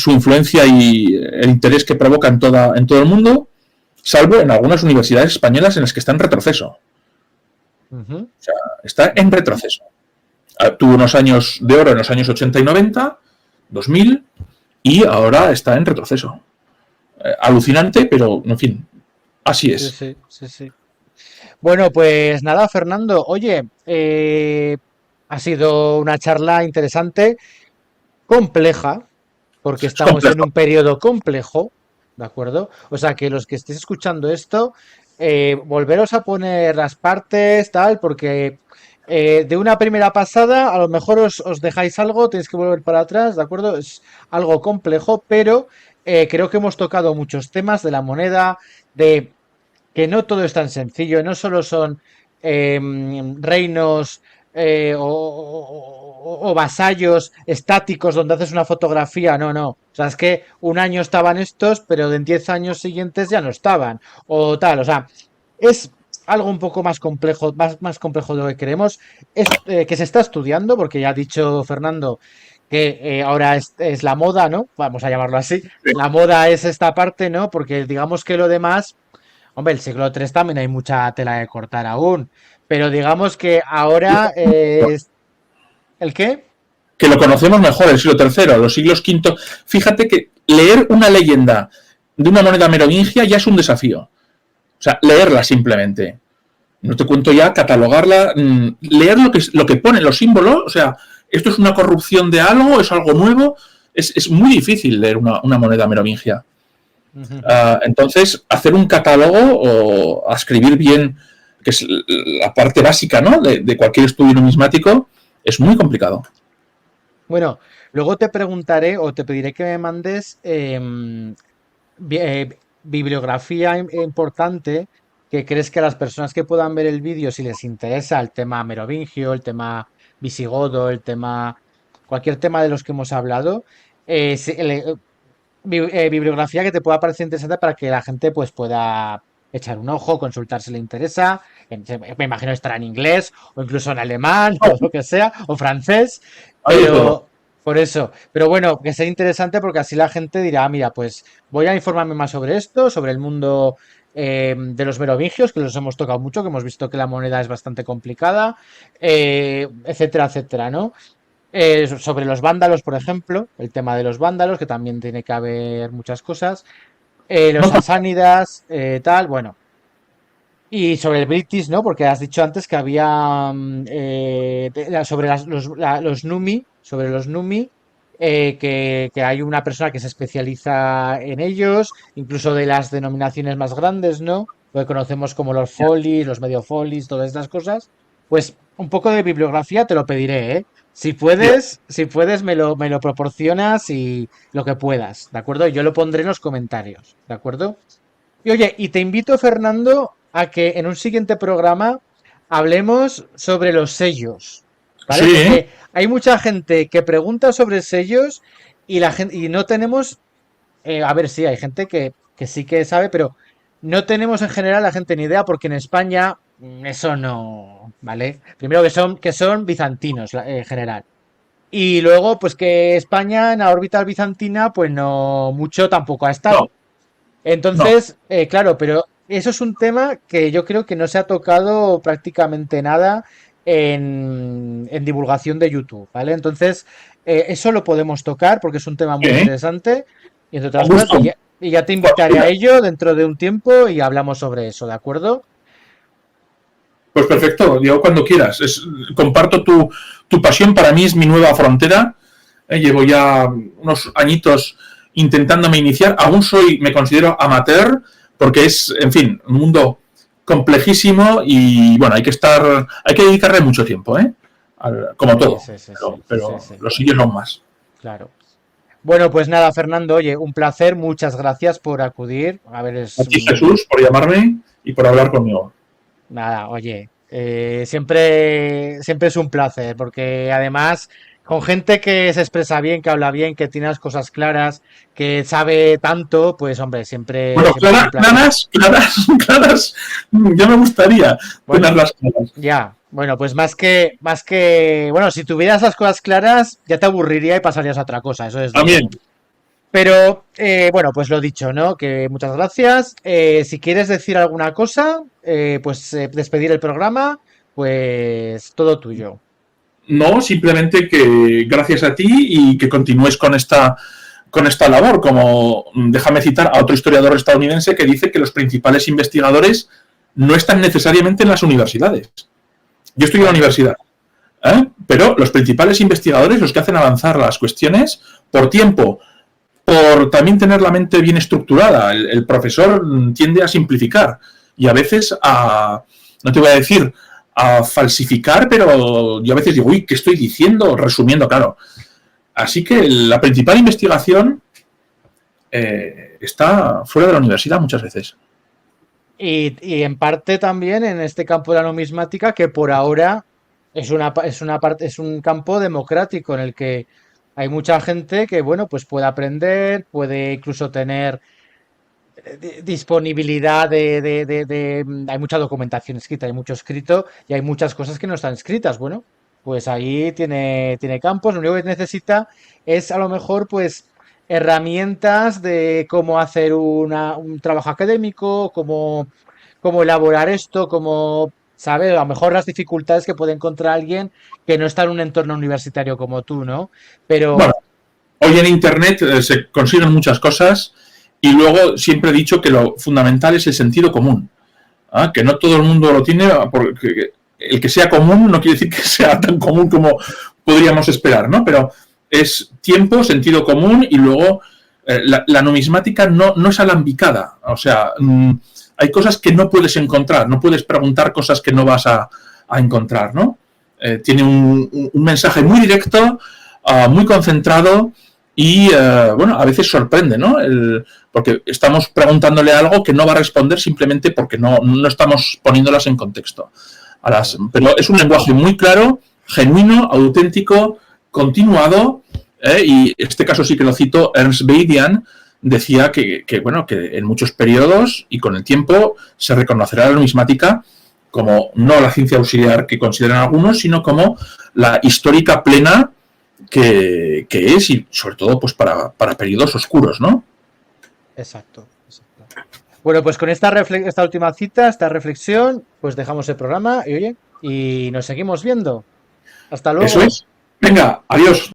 influencia y el interés que provoca en todo el mundo, salvo en algunas universidades españolas en las que está en retroceso. O sea, está en retroceso. Tuvo unos años de oro en los años 80 y 90, 2000, y ahora está en retroceso. Alucinante, pero, en fin, así es. Sí. Bueno, pues nada, Fernando. Oye, ha sido una charla interesante, compleja, porque estamos en un periodo complejo, ¿de acuerdo? O sea, que los que estéis escuchando esto, volveros a poner las partes, tal, porque de una primera pasada a lo mejor os dejáis algo, tenéis que volver para atrás, ¿de acuerdo? Es algo complejo, pero creo que hemos tocado muchos temas de la moneda, de que no todo es tan sencillo, no solo son reinos o vasallos estáticos donde haces una fotografía, no. O sea, es que un año estaban estos, pero en 10 años siguientes ya no estaban, o tal, o sea, es algo un poco más complejo, más complejo de lo que creemos, que se está estudiando, porque ya ha dicho Fernando que ahora es la moda, ¿no? Vamos a llamarlo así. La moda es esta parte, ¿no? Porque digamos que lo demás, Hombre, el siglo III también hay mucha tela de cortar aún, pero digamos que ahora ¿el qué? Que lo conocemos mejor, el siglo III, los siglos V. Fíjate que leer una leyenda de una moneda merovingia ya es un desafío. O sea, leerla simplemente. No te cuento ya catalogarla, leer lo que ponen los símbolos, o sea, esto es una corrupción de algo, es algo nuevo, es muy difícil leer una moneda merovingia. Entonces, hacer un catálogo o escribir bien, que es la parte básica, ¿no? de cualquier estudio numismático, es muy complicado. Bueno, luego te preguntaré o te pediré que me mandes bibliografía importante que crees que a las personas que puedan ver el vídeo, si les interesa el tema merovingio, el tema visigodo, el tema, cualquier tema de los que hemos hablado, bibliografía que te pueda parecer interesante para que la gente pues pueda echar un ojo, consultar si le interesa. Me imagino estará en inglés o incluso en alemán o lo que sea, o francés, Hay de todo. pero por eso. Pero bueno, que sea interesante porque así la gente dirá, "Ah, mira, pues voy a informarme más sobre esto, sobre el mundo de los merovingios, que los hemos tocado mucho, que hemos visto que la moneda es bastante complicada, etcétera, etcétera, ¿no? Sobre los vándalos, por ejemplo, el tema de los vándalos, que también tiene que haber muchas cosas. Los No, sasánidas, tal, bueno. Y sobre el British, ¿no? Porque has dicho antes que había sobre los Numi, sobre los Numi, que hay una persona que se especializa en ellos, incluso de las denominaciones más grandes, ¿no? Lo que conocemos como los Follies, los medio Follies, todas estas cosas. Pues un poco de bibliografía te lo pediré, ¿eh? Si puedes, me lo proporcionas y lo que puedas, ¿de acuerdo? Yo lo pondré en los comentarios, ¿de acuerdo? Y oye, y te invito, Fernando, a que en un siguiente programa hablemos sobre los sellos, ¿vale? sí, Porque hay mucha gente que pregunta sobre sellos y la gente y no tenemos, a ver, sí, hay gente que sí que sabe, pero no tenemos en general la gente ni idea porque en España eso no, ¿vale? Primero que son bizantinos en general. Y luego, pues que España en la órbita bizantina, pues no mucho tampoco ha no, estado. no. Entonces, claro, pero eso es un tema que yo creo que no se ha tocado prácticamente nada en divulgación de YouTube, ¿vale? Entonces, eso lo podemos tocar porque es un tema muy Sí, interesante y entre con otras cosas, gusto. y ya te Cuando invitaré a quieras. ello dentro de un tiempo y hablamos sobre eso, ¿de acuerdo? Pues perfecto, Diego, cuando quieras. Comparto tu pasión, para mí es mi nueva frontera. Llevo ya unos añitos intentándome iniciar. Aún me considero amateur, porque es, en fin, un mundo complejísimo y bueno, hay que dedicarle mucho tiempo, ¿eh? Como Sí, todo, sí, sí, sí, sí, pero sí, los siguientes aún más. claro. Bueno, pues nada, Fernando, oye, un placer, muchas gracias por acudir. A ver, A ti, Jesús, por llamarme y por hablar conmigo. nada, oye, siempre es un placer, porque además con gente que se expresa bien, que habla bien, que tiene las cosas claras, que sabe tanto, pues hombre, siempre, Bueno, siempre es un placer. claras, ya me gustaría tener Bueno, las claras. ya, bueno, pues bueno, si tuvieras las cosas claras, ya te aburriría y pasarías a otra cosa, eso desde También, luego. Pero bueno, pues lo dicho, ¿no? Que muchas gracias. Si quieres decir alguna cosa, pues despedir el programa, pues todo tuyo. no, simplemente que gracias a ti y que continúes con esta labor. Como déjame citar a otro historiador estadounidense que dice que los principales investigadores no están necesariamente en las universidades. Yo estoy en la Bueno, universidad, pero los principales investigadores, los que hacen avanzar las cuestiones, por tiempo, por también tener la mente bien estructurada. El profesor tiende a simplificar y a veces no te voy a decir a falsificar, pero yo a veces digo, uy, ¿qué estoy diciendo? Resumiendo, claro. Así que la principal investigación está fuera de la universidad muchas veces. y en parte también en este campo de la numismática, que por ahora es un campo democrático en el que hay mucha gente que, bueno, pues puede aprender, puede incluso tener disponibilidad hay mucha documentación escrita, hay mucho escrito y hay muchas cosas que no están escritas. Bueno, pues ahí tiene campos. Lo único que necesita es a lo mejor pues herramientas de cómo hacer un trabajo académico, cómo cómo elaborar esto, cómo, ¿sabes? A lo mejor las dificultades que puede encontrar alguien que no está en un entorno universitario como tú, ¿no? Bueno, Pero, hoy en Internet se consiguen muchas cosas y luego siempre he dicho que lo fundamental es el sentido común. ¿Ah? Que no todo el mundo lo tiene, porque el que sea común no quiere decir que sea tan común como podríamos esperar, ¿no? Pero es tiempo, sentido común y luego la numismática no es alambicada. O sea, hay cosas que no puedes encontrar, no puedes preguntar cosas que no vas a encontrar, ¿no? Tiene un mensaje muy directo, muy concentrado y, bueno, a veces sorprende, ¿no? Porque estamos preguntándole algo que no va a responder simplemente porque no estamos poniéndolas en contexto. Pero es un lenguaje muy claro, genuino, auténtico, continuado, y este caso sí que lo cito, Ernst Beidian decía bueno, que en muchos periodos y con el tiempo se reconocerá la numismática como no la ciencia auxiliar que consideran algunos, sino como la histórica plena que es, y sobre todo pues para periodos oscuros, ¿no? exacto, exacto. Bueno, pues con esta última cita, esta reflexión, pues dejamos el programa y oye, y nos seguimos viendo. Hasta Eso luego. es. Venga, adiós.